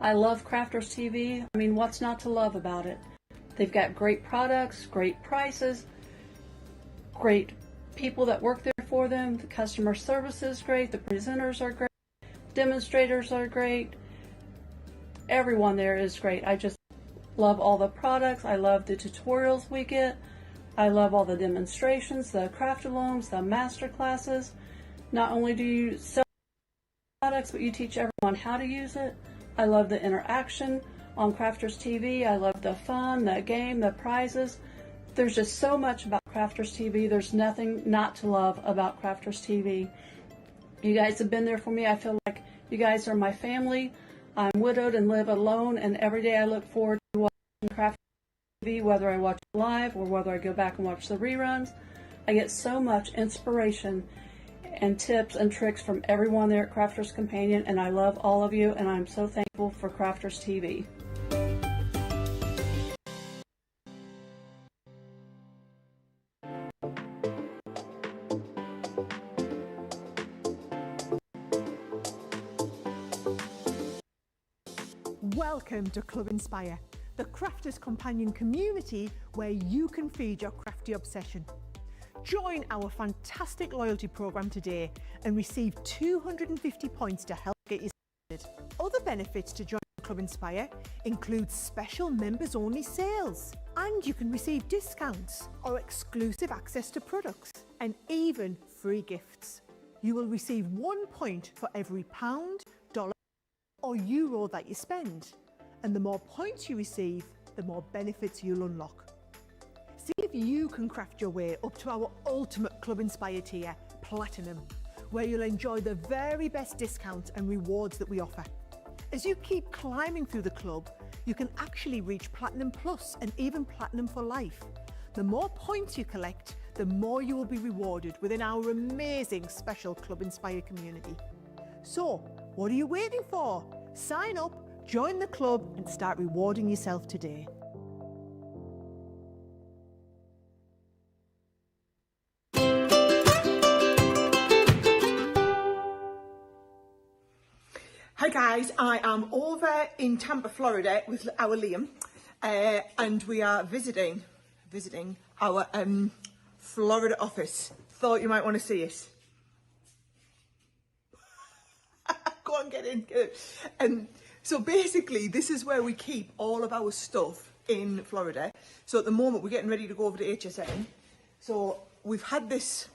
Speaker 3: I love Crafter's TV. I mean, what's not to love about it? They've got great products, great prices, great people that work there for them. The customer service is great. The presenters are great. Demonstrators are great. Everyone there is great. I just love all the products. I love the tutorials we get. I love all the demonstrations, the craft-alongs, the master classes. Not only do you sell products, but you teach everyone how to use it. I love the interaction on Crafters TV. I love the fun, the game, the prizes. There's just so much about Crafters TV. There's nothing not to love about Crafters TV. You guys have been there for me. I feel like you guys are my family. I'm widowed and live alone, and every day I look forward to watching Crafters TV, whether I watch it live or whether I go back and watch the reruns. I get so much inspiration and tips and tricks from everyone there at Crafter's Companion, and I love all of you, and I'm so thankful for Crafters TV.
Speaker 4: Welcome to Club Inspire, the Crafters Companion community where you can feed your crafty obsession. Join our fantastic loyalty program today and receive 250 points to help get you started. Other benefits to join Club Inspire include special members-only sales, and you can receive discounts or exclusive access to products, and even free gifts. You will receive 1 point for every pound, dollar or euro that you spend, and the more points you receive, the more benefits you'll unlock. See if you can craft your way up to our ultimate Club Inspire tier, Platinum, where you'll enjoy the very best discounts and rewards that we offer. As you keep climbing through the club, you can actually reach Platinum Plus and even Platinum for life. The more points you collect, the more you will be rewarded within our amazing special Club Inspire community. So, what are you waiting for? Sign up, join the club, and start rewarding yourself today.
Speaker 5: Hi guys, I am over in Tampa, Florida with our Liam, and we are visiting our Florida office. Thought you might want to see it. Go on, get in. So basically, this is where we keep all of our stuff in Florida. So at the moment, we're getting ready to go over to HSN. So we've had this.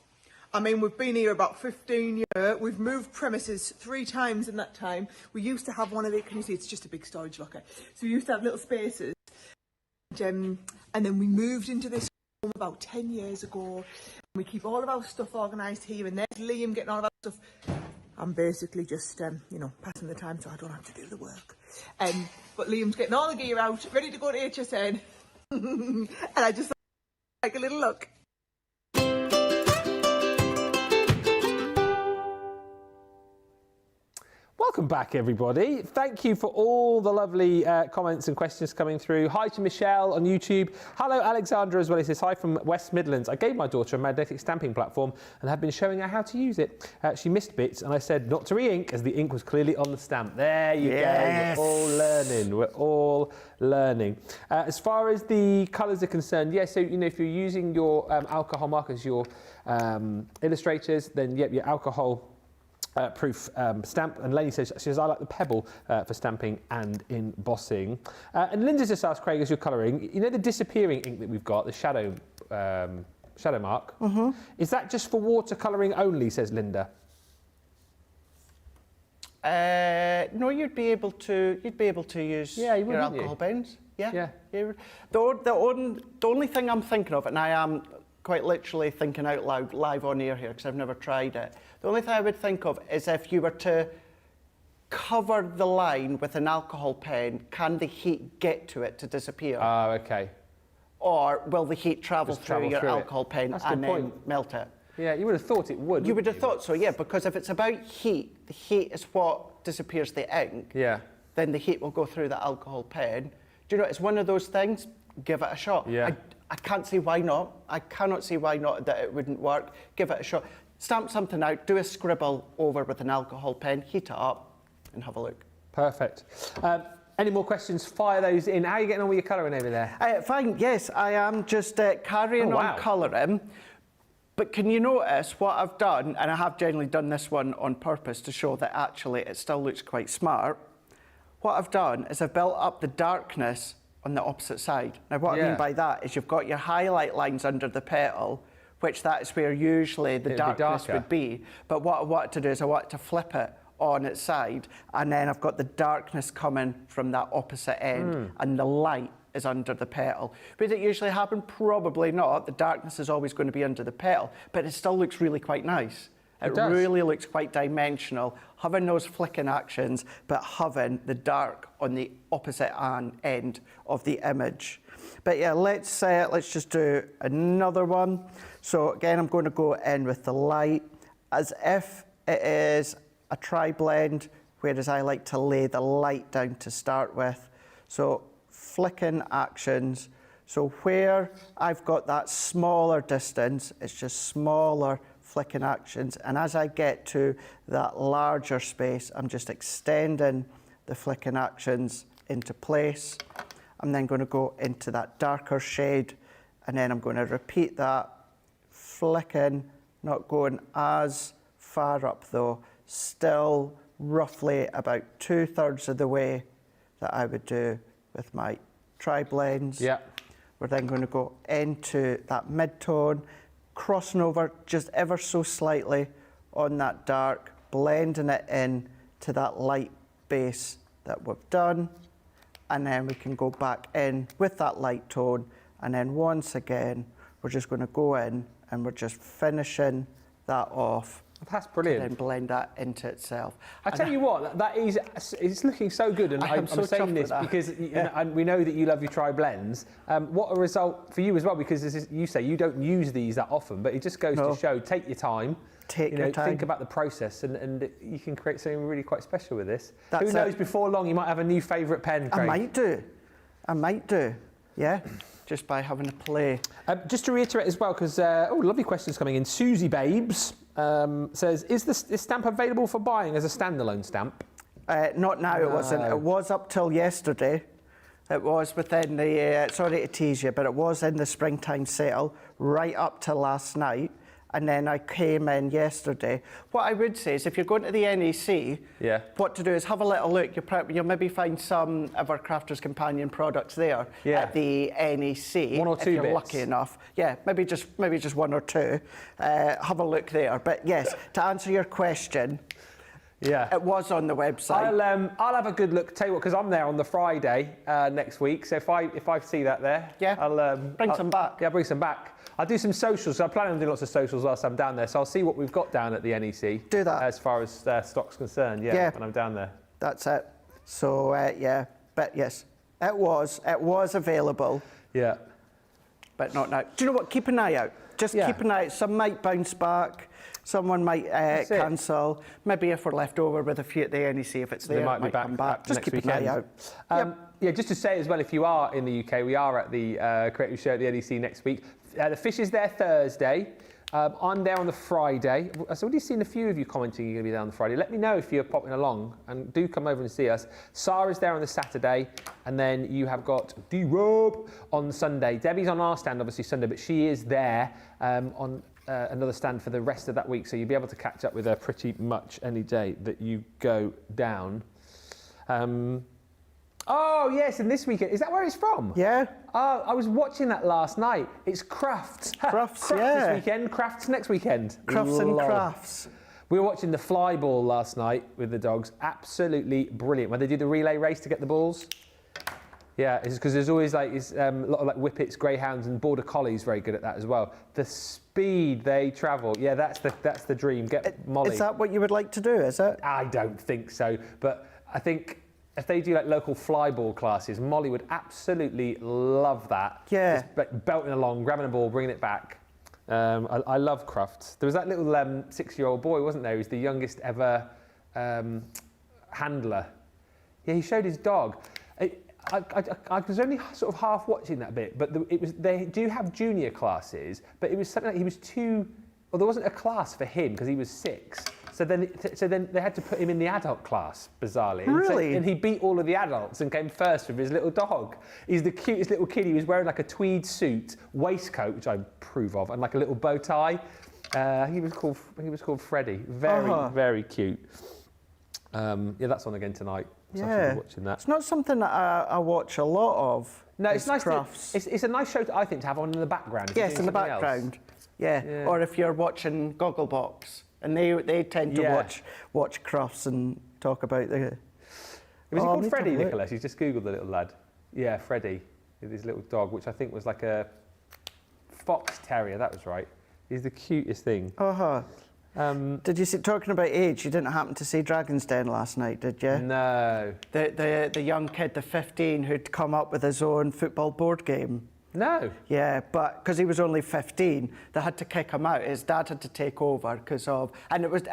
Speaker 5: I mean, we've been here about 15 years. We've moved premises 3 times in that time. We used to have one of it. Can you see? It's just a big storage locker. So we used to have little spaces. And then we moved into this home about 10 years ago. We keep all of our stuff organised here. And there's Liam getting all of our stuff. I'm basically just, passing the time so I don't have to do the work. But Liam's getting all the gear out, ready to go to HSN. And I just like a little look.
Speaker 1: Welcome back, everybody. Thank you for all the lovely comments and questions coming through. Hi to Michelle on YouTube. Hello, Alexandra as well. He says, hi from West Midlands. I gave my daughter a magnetic stamping platform and have been showing her how to use it. She missed bits and I said not to re-ink as the ink was clearly on the stamp. There you go. We're all learning. We're all learning. As far as the colours are concerned, yeah, so, if you're using your alcohol markers, your illustrators, then, yep, your alcohol proof stamp. And Lenny says, I like the pebble for stamping and embossing. And Linda just asked, Craig, as you're colouring, the disappearing ink that we've got, the shadow mark, is that just for watercolouring only, says Linda?
Speaker 2: No, you'd be able to use your alcohol pens. Yeah. The only thing I'm thinking of, and I am quite literally thinking out loud live on air here because I've never tried it. The only thing I would think of is if you were to cover the line with an alcohol pen, can the heat get to it to disappear?
Speaker 1: Oh, okay.
Speaker 2: Or will the heat travel through your alcohol pen and then melt it?
Speaker 1: Yeah, you would have thought it would.
Speaker 2: You would have thought so, yeah, because if it's about heat, the heat is what disappears the ink.
Speaker 1: Yeah.
Speaker 2: Then the heat will go through the alcohol pen. Do you know, it's one of those things, give it a shot.
Speaker 1: Yeah.
Speaker 2: I can't see why not. I cannot see why not that it wouldn't work. Give it a shot. Stamp something out, do a scribble over with an alcohol pen, heat it up, and have a look.
Speaker 1: Perfect. Any more questions? Fire those in. How are you getting on with your colouring over there?
Speaker 2: Fine, yes, I am just carrying on colouring. But can you notice what I've done, and I have generally done this one on purpose to show that actually it still looks quite smart. What I've done is I've built up the darkness on the opposite side. Now what I mean by that is you've got your highlight lines under the petal, which that is where usually the darkness would be. But what I wanted to do is I wanted to flip it on its side, and then I've got the darkness coming from that opposite end, and the light is under the petal. Would it usually happen? Probably not. The darkness is always going to be under the petal, but it still looks really quite nice. It really looks quite dimensional, having those flicking actions, but having the dark on the opposite end of the image. But yeah, let's just do another one. So again, I'm going to go in with the light as if it is a tri-blend, whereas I like to lay the light down to start with. So flicking actions. So where I've got that smaller distance, it's just smaller flicking actions. And as I get to that larger space, I'm just extending the flicking actions into place. I'm then going to go into that darker shade, and then I'm going to repeat that, flicking, not going as far up though, still roughly about 2/3 of the way that I would do with my tri-blends.
Speaker 1: Yeah.
Speaker 2: We're then going to go into that mid-tone, crossing over just ever so slightly on that dark, blending it in to that light base that we've done. And then we can go back in with that light tone. And then once again, we're just going to go in and we're just finishing that off.
Speaker 1: That's brilliant.
Speaker 2: And then blend that into itself.
Speaker 1: I tell you what, that is, it's looking so good, and I'm
Speaker 2: so
Speaker 1: saying this because and we know that you love your tri-blends. What a result for you as well, because this is, you say you don't use these that often, but it just goes to show, take your time.
Speaker 2: Take your time.
Speaker 1: Think about the process, and you can create something really quite special with this. Who knows, before long you might have a new favourite pen, Craig.
Speaker 2: I might do, yeah. Just by having a play.
Speaker 1: Just to reiterate as well, because, lovely questions coming in. Susie Babes says, is this stamp available for buying as a standalone stamp?
Speaker 2: Not now, it wasn't. It was up till yesterday. It was within the, sorry to tease you, but it was in the springtime sale right up to last night. And then I came in yesterday. What I would say is if you're going to the NEC, what to do is have a little look. You'll maybe find some of our Crafters Companion products there at the NEC.
Speaker 1: One or two
Speaker 2: if you're
Speaker 1: bits.
Speaker 2: lucky enough. Yeah, maybe just one or two. Have a look there. But yes, to answer your question, it was on the website.
Speaker 1: I'll have a good look. Tell you what, because I'm there on the Friday next week. So if I see that there, I'll
Speaker 2: bring some back.
Speaker 1: Yeah, I'll bring some back. I'll do some socials. So I plan on doing lots of socials whilst I'm down there. So I'll see what we've got down at the NEC.
Speaker 2: Do that.
Speaker 1: As far as stock's concerned, when I'm down there.
Speaker 2: That's it. So, but yes, it was available.
Speaker 1: Yeah.
Speaker 2: But not now. Do you know what? Keep an eye out. Just keep an eye out. Some might bounce back. Someone might cancel. Maybe if we're left over with a few at the NEC, if it's there, it might come back. Just keep an eye out.
Speaker 1: Yeah, just to say as well, if you are in the UK, we are at the Creative Show at the NEC next week. The Fish is there Thursday. I'm there on the Friday. I've already seen a few of you commenting you're going to be there on the Friday. Let me know if you're popping along, and do come over and see us. Sarah's there on the Saturday, and then you have got D-Rob on Sunday. Debbie's on our stand, obviously, Sunday, but she is there on another stand for the rest of that week, so you'll be able to catch up with her pretty much any day that you go down. Oh, yes, and this weekend. Is that where it's from?
Speaker 2: Yeah.
Speaker 1: Oh, I was watching that last night. It's Crafts.
Speaker 2: Crafts,
Speaker 1: this weekend, Crafts next weekend.
Speaker 2: Crafts and Crafts.
Speaker 1: We were watching the fly ball last night with the dogs. Absolutely brilliant. When they do the relay race to get the balls. Yeah, it's because there's always like a lot of like whippets, greyhounds, and border collies very good at that as well. The speed they travel, yeah, that's the dream. Get Molly.
Speaker 2: Is that what you would like to do? Is it?
Speaker 1: I don't think so, but I think if they do like local flyball classes, Molly would absolutely love that.
Speaker 2: Yeah.
Speaker 1: Just belting along, grabbing a ball, bringing it back. I love Crufts. There was that little 6-year-old boy, wasn't there? He was the youngest ever handler. Yeah, he showed his dog. I was only sort of half watching that bit, but they do have junior classes, but it was something like he was too, well, there wasn't a class for him because he was 6. So then they had to put him in the adult class, bizarrely.
Speaker 2: Really?
Speaker 1: And he beat all of the adults and came first with his little dog. He's the cutest little kid. He was wearing like a tweed suit, waistcoat, which I approve of, and like a little bow tie. He was called Freddie. Very cute. Yeah, that's on again tonight. So I should be watching that.
Speaker 2: It's not something that I watch a lot of.
Speaker 1: No, it's nice.
Speaker 2: Crufts.
Speaker 1: It's a nice show, I think, to have on in the background.
Speaker 2: Yes, in the background. Yeah. Or if you're watching Gogglebox, and they tend to watch Crufts and talk about the.
Speaker 1: Was he called Freddie, Nicholas? He's just googled the little lad. Yeah, Freddie, with his little dog, which I think was like a fox terrier. That was right. He's the cutest thing. Did you see, talking about age, you didn't happen to see Dragon's Den last night, did you? No.
Speaker 2: The young kid, the 15, who'd come up with his own football board game.
Speaker 1: No.
Speaker 2: Yeah, but because he was only 15, they had to kick him out. His dad had to take over because of, and it was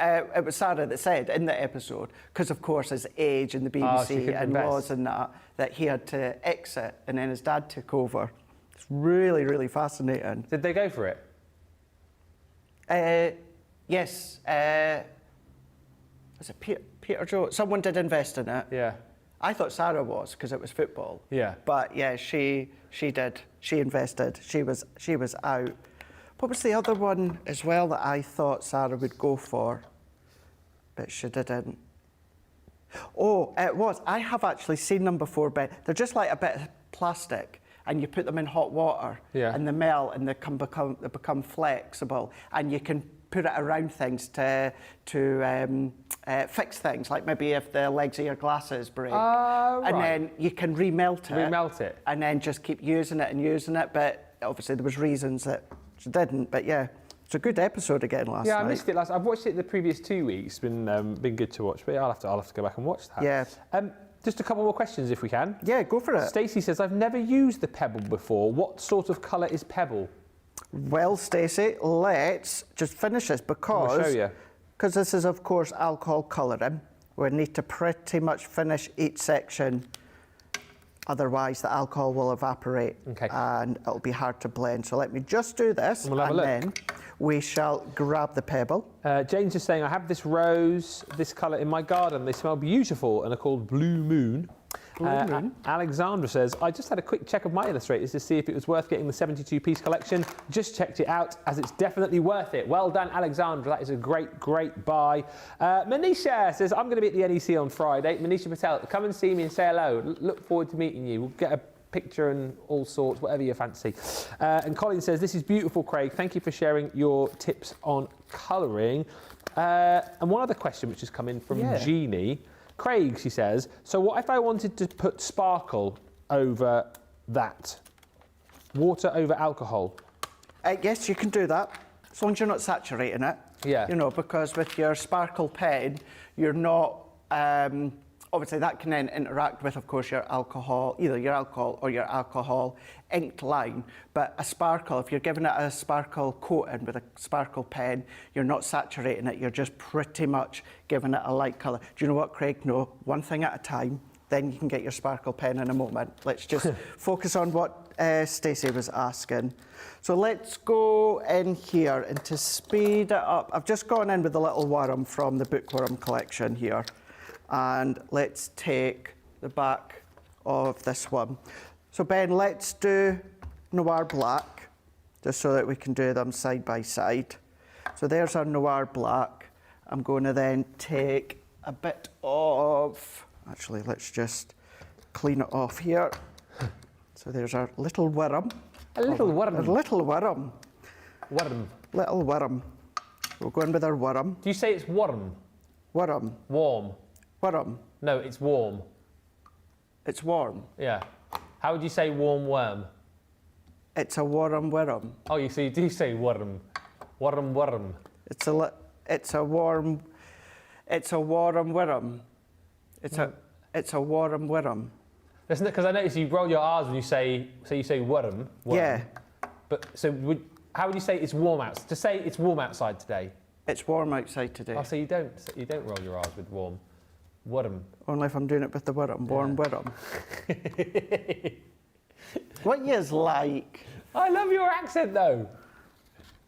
Speaker 2: Sarah that said in the episode, because of course his age and the BBC and laws and that he had to exit, and then his dad took over. It's really, really fascinating.
Speaker 1: Did they go for it?
Speaker 2: Yes. Was it Peter Joe? Someone did invest in it.
Speaker 1: Yeah.
Speaker 2: I thought Sarah was because it was football.
Speaker 1: Yeah.
Speaker 2: But yeah, she did. She invested. She was out. What was the other one as well that I thought Sarah would go for, but she didn't? Oh, it was. I have actually seen them before, but they're just like a bit of plastic, and you put them in hot water, and they melt, and they become flexible, and you can put it around things to fix things, like maybe if the legs of your glasses break. And then you can remelt it. And then just keep using it. But obviously there was reasons that she didn't. But yeah, it's a good episode again last night.
Speaker 1: Yeah, I missed it last. I've watched it the previous 2 weeks. Been good to watch. But yeah, I'll have to go back and watch that.
Speaker 2: Yeah.
Speaker 1: Just a couple more questions if we can.
Speaker 2: Yeah, go for it.
Speaker 1: Stacey says, I've never used the Pebble before. What sort of colour is Pebble?
Speaker 2: Well, Stacey, let's just finish this because this is, of course, alcohol colouring. We need to pretty much finish each section, otherwise the alcohol will evaporate and it'll be hard to blend. So let me just do this, and then we shall grab the Pebble.
Speaker 1: Jane's just saying, I have this rose, this colour in my garden. They smell beautiful and are called Blue Moon. Alexandra says, I just had a quick check of my illustrators to see if it was worth getting the 72-piece collection. Just checked it out, as it's definitely worth it. Well done, Alexandra. That is a great, great buy. Manisha says, I'm going to be at the NEC on Friday. Manisha Patel, come and see me and say hello. Look forward to meeting you. We'll get a picture and all sorts, whatever you fancy. And Colin says, this is beautiful, Craig. Thank you for sharing your tips on colouring. And one other question which has come in from Jeannie. Craig, she says, so what if I wanted to put sparkle over that? Water over alcohol?
Speaker 2: Yes, you can do that, as long as you're not saturating it.
Speaker 1: Yeah.
Speaker 2: You know, because with your sparkle pen, you're not... obviously, that can then interact with, of course, your alcohol, either your alcohol or your alcohol inked line. But a sparkle, if you're giving it a sparkle coating with a sparkle pen, you're not saturating it, you're just pretty much giving it a light colour. Do you know what, Craig? No, one thing at a time, then you can get your sparkle pen in a moment. Let's just focus on what Stacey was asking. So let's go in here, and to speed it up, I've just gone in with the little worm from the Bookworm collection here. And let's take the back of this one. So Ben, let's do Noir Black, just so that we can do them side by side. So there's our Noir Black. I'm going to then take a bit of, actually let's just clean it off here. So there's our little worm.
Speaker 1: A little worm?
Speaker 2: A little worm.
Speaker 1: Worm.
Speaker 2: Little worm. We'll go in with our worm.
Speaker 1: Do you say it's worm?
Speaker 2: Worm.
Speaker 1: Warm.
Speaker 2: Worm.
Speaker 1: No, it's warm.
Speaker 2: It's warm.
Speaker 1: Yeah. How would you say warm worm?
Speaker 2: It's a worm.
Speaker 1: Oh, so you do say worm. Worm.
Speaker 2: It's a warm. It's a worm. It's a warm worm.
Speaker 1: Isn't it? Because I notice you roll your R's when you say worm.
Speaker 2: Yeah.
Speaker 1: But how would you say it's warm out? To say it's warm outside today.
Speaker 2: It's warm outside today.
Speaker 1: Oh, so you don't roll your R's with warm. Worm.
Speaker 2: Only if I'm doing it with the worm. Warm worm. What yous like?
Speaker 1: I love your accent though.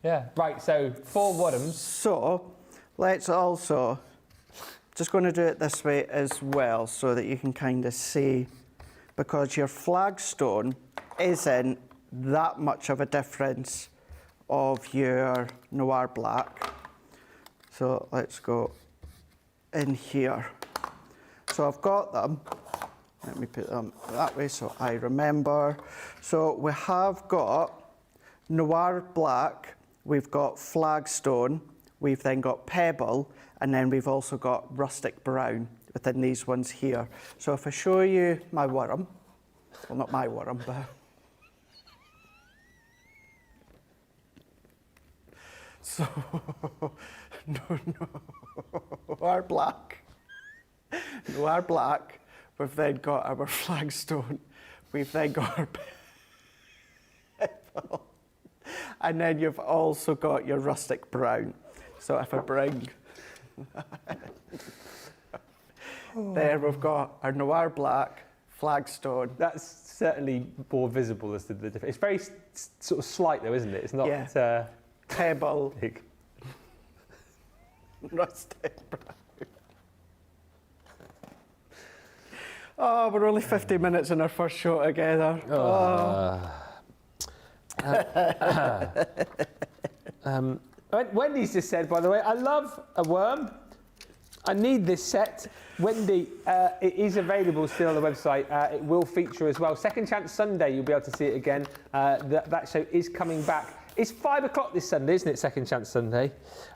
Speaker 1: Yeah. Right. So 4 worms.
Speaker 2: So let's also just going to do it this way as well, so that you can kind of see, because your flagstone isn't that much of a difference of your noir black. So let's go in here. So I've got them. Let me put them that way so I remember. So we have got noir black, we've got flagstone, we've then got pebble, and then we've also got rustic brown within these ones here. So if I show you my worm, well, not my worm, but so noir black. We've then got our flagstone. We've then got our pebble, and then you've also got your rustic brown. So if I bring, there we've got our noir black, flagstone.
Speaker 1: That's certainly more visible as to the difference. It's very sort of slight though, isn't it? It's not
Speaker 2: pebble,
Speaker 1: big.
Speaker 2: rustic brown. Oh, we're only 50 minutes in our first show together.
Speaker 1: Wendy's just said, by the way, I love a worm. I need this set. Wendy, it is available still on the website. It will feature as well. Second Chance Sunday, you'll be able to see it again. That show is coming back. It's 5 o'clock this Sunday, isn't it? Second Chance Sunday,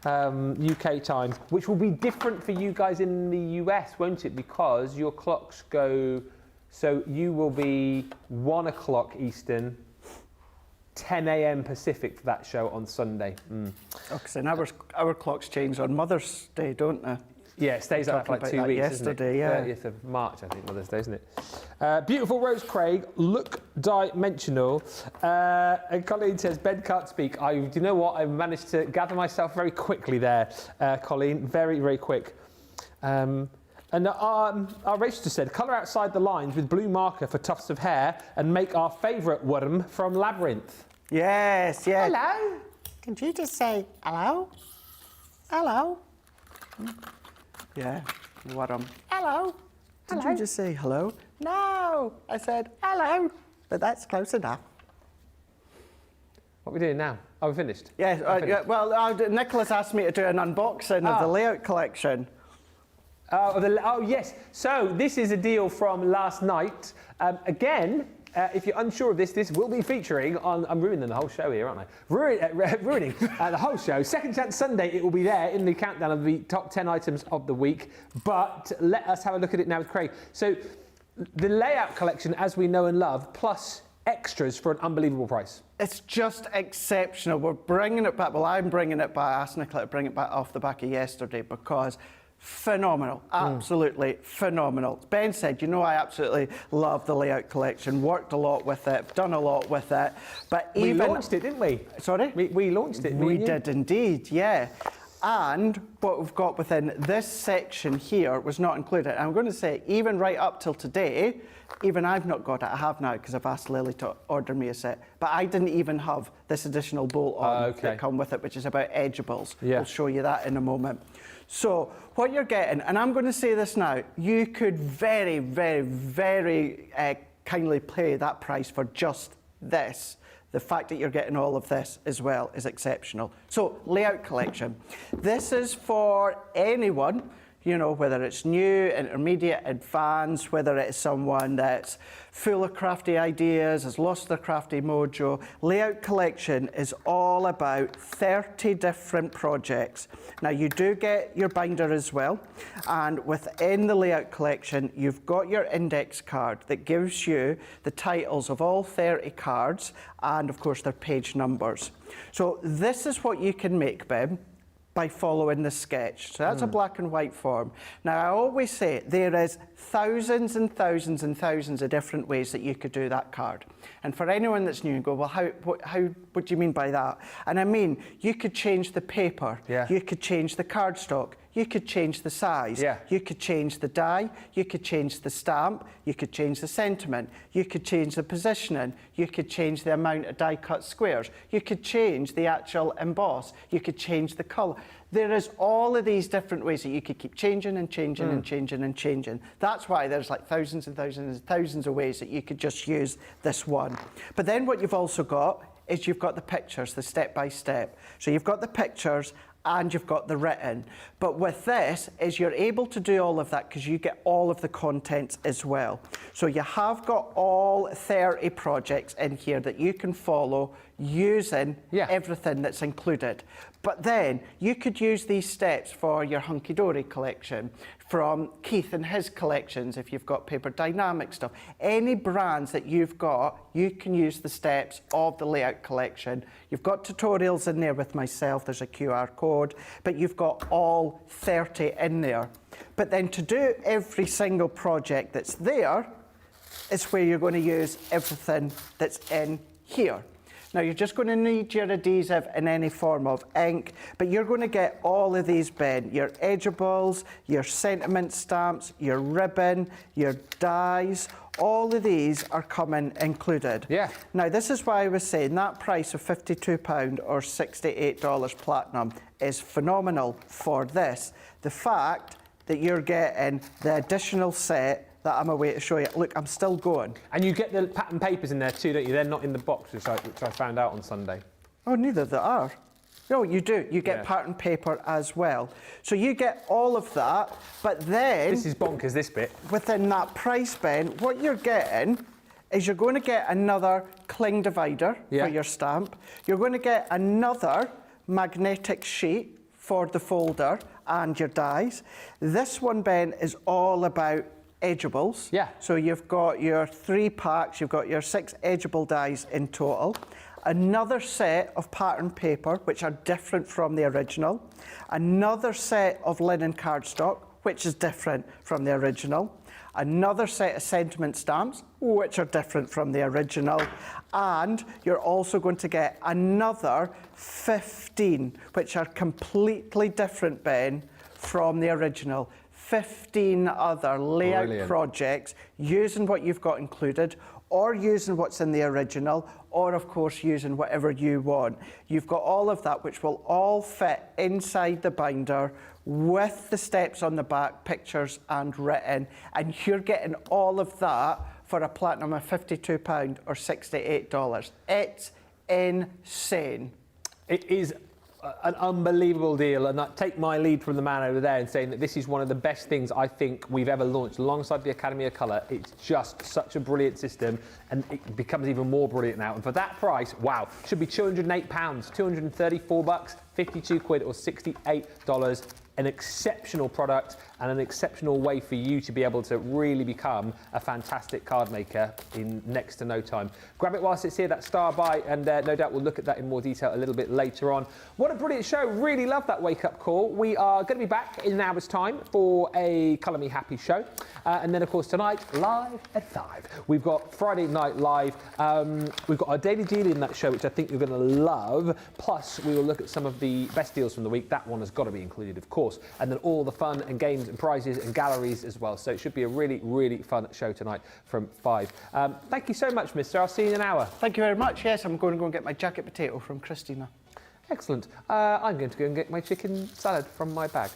Speaker 1: UK time, which will be different for you guys in the US, won't it? Because your clocks go, so you will be 1 o'clock Eastern, 10 a.m. Pacific for that show on Sunday.
Speaker 2: Okay, so our clocks change on Mother's Day, don't they?
Speaker 1: Yeah, it stays like that for like 2 weeks,
Speaker 2: yesterday,
Speaker 1: isn't it? 30th of March, I think, Mother's Day, isn't it? Beautiful Rose Craig, look dimensional. And Colleen says, Ben can't speak. Do you know what? I managed to gather myself very quickly there, Colleen. Very, very quick. And our Rachel just said, colour outside the lines with blue marker for tufts of hair and make our favourite worm from Labyrinth.
Speaker 2: Yes, yes.
Speaker 6: Hello.
Speaker 2: Can you just say hello? Hello? Yeah, worm.
Speaker 6: Hello.
Speaker 2: Did you just say hello?
Speaker 6: No, I said hello.
Speaker 2: But that's close enough.
Speaker 1: What are we doing now? Oh, we finished?
Speaker 2: Yeah, well, Nicholas asked me to do an unboxing of the layout collection.
Speaker 1: Oh, yes. So this is a deal from last night. Again, if you're unsure of this will be featuring on... I'm ruining the whole show here, aren't I? Ruining the whole show. Second Chance Sunday, it will be there in the countdown of the top 10 items of the week. But let us have a look at it now with Craig. So the layout collection, as we know and love, plus extras for an unbelievable price.
Speaker 2: It's just exceptional. We're bringing it back. Well, I'm bringing it back. I asked Nicola to bring it back off the back of yesterday because... phenomenal, absolutely phenomenal. Ben said, you know, I absolutely love the layout collection, worked a lot with it, done a lot with it, but
Speaker 1: we launched it, didn't we?
Speaker 2: Sorry?
Speaker 1: We launched it,
Speaker 2: We did indeed, yeah. And what we've got within this section here was not included. And I'm going to say, even right up till today, even I've not got it. I have now because I've asked Lily to order me a set. But I didn't even have this additional bolt on that come with it, which is about edgeables.
Speaker 1: Yeah.
Speaker 2: I'll show you that in a moment. So what you're getting, and I'm going to say this now, you could very, very, very kindly pay that price for just this. The fact that you're getting all of this as well is exceptional. So, layout collection. This is for anyone You know, whether it's new, intermediate, advanced, whether it's someone that's full of crafty ideas, has lost their crafty mojo. Layout Collection is all about 30 different projects. Now, you do get your binder as well, and within the Layout Collection, you've got your index card that gives you the titles of all 30 cards and, of course, their page numbers. So this is what you can make, Ben, by following the sketch. So that's a black and white form. Now, I always say there is thousands and thousands and thousands of different ways that you could do that card. And for anyone that's new and go, well, what do you mean by that? And I mean, you could change the paper, you could change the cardstock, you could change the size, you could change the die, you could change the stamp, you could change the sentiment, you could change the positioning, you could change the amount of die cut squares, you could change the actual emboss, you could change the colour. There is all of these different ways that you could keep changing and changing and changing and changing. That's why there's like thousands and thousands and thousands of ways that you could just use this one. But then what you've also got is you've got the pictures, the step-by-step. So you've got the pictures and you've got the written. But with this is you're able to do all of that because you get all of the contents as well. So you have got all 30 projects in here that you can follow using everything that's included. But then you could use these steps for your Hunky Dory collection, from Keith and his collections, if you've got paper dynamic stuff. Any brands that you've got, you can use the steps of the Layout Collection. You've got tutorials in there with myself, there's a QR code, but you've got all 30 in there. But then to do every single project that's there is where you're going to use everything that's in here. Now, you're just going to need your adhesive in any form of ink, but you're going to get all of these, Ben. Your edgeables, your sentiment stamps, your ribbon, your dies, all of these are coming included. Yeah. Now, this is why I was saying that price of £52 or $68 platinum is phenomenal for this. The fact that you're getting the additional set that I'm away to show you. Look, I'm still going.
Speaker 1: And you get the pattern papers in there too, don't you? They're not in the box, which I found out on Sunday.
Speaker 2: Oh, neither they are. No, you do. You get pattern paper as well. So you get all of that, but then...
Speaker 1: This is bonkers, this bit.
Speaker 2: Within that price, Ben, what you're getting is you're going to get another cling divider for your stamp. You're going to get another magnetic sheet for the folder and your dies. This one, Ben, is all about edgeables. Yeah. So you've got your 3 packs, you've got your 6 edgeable dies in total. Another set of pattern paper, which are different from the original. Another set of linen cardstock, which is different from the original. Another set of sentiment stamps, which are different from the original. And you're also going to get another 15, which are completely different, Ben, from the original. 15 other layout projects using what you've got included, or using what's in the original, or of course using whatever you want. You've got all of that, which will all fit inside the binder with the steps on the back, pictures and written, and you're getting all of that for a platinum of £52 or $68. It's insane.
Speaker 1: It is an unbelievable deal, and I take my lead from the man over there in saying that this is one of the best things I think we've ever launched alongside the Academy of Colour. It's just such a brilliant system, and it becomes even more brilliant now. And for that price, wow, should be £208, $234, 52 quid or $68. An exceptional product and an exceptional way for you to be able to really become a fantastic card maker in next to no time. Grab it whilst it's here, that star buy, and no doubt we'll look at that in more detail a little bit later on. What a brilliant show. Really love that wake-up call. We are going to be back in an hour's time for a Colour Me Happy show. And then, of course, tonight, live at 5. We've got Friday Night Live. We've got our daily deal in that show, which I think you're going to love. Plus, we will look at some of the best deals from the week. That one has got to be included, of course. And then all the fun and games and prizes and galleries as well. So it should be a really, really fun show tonight from 5. Thank you so much, mister. I'll see you in an hour.
Speaker 2: Thank you very much. Yes, I'm going to go and get my jacket potato from Christina.
Speaker 1: Excellent. I'm going to go and get my chicken salad from my bag.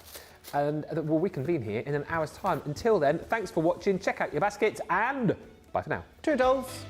Speaker 1: And we'll reconvene here in an hour's time. Until then, thanks for watching. Check out your baskets and bye for now.
Speaker 2: Toodles.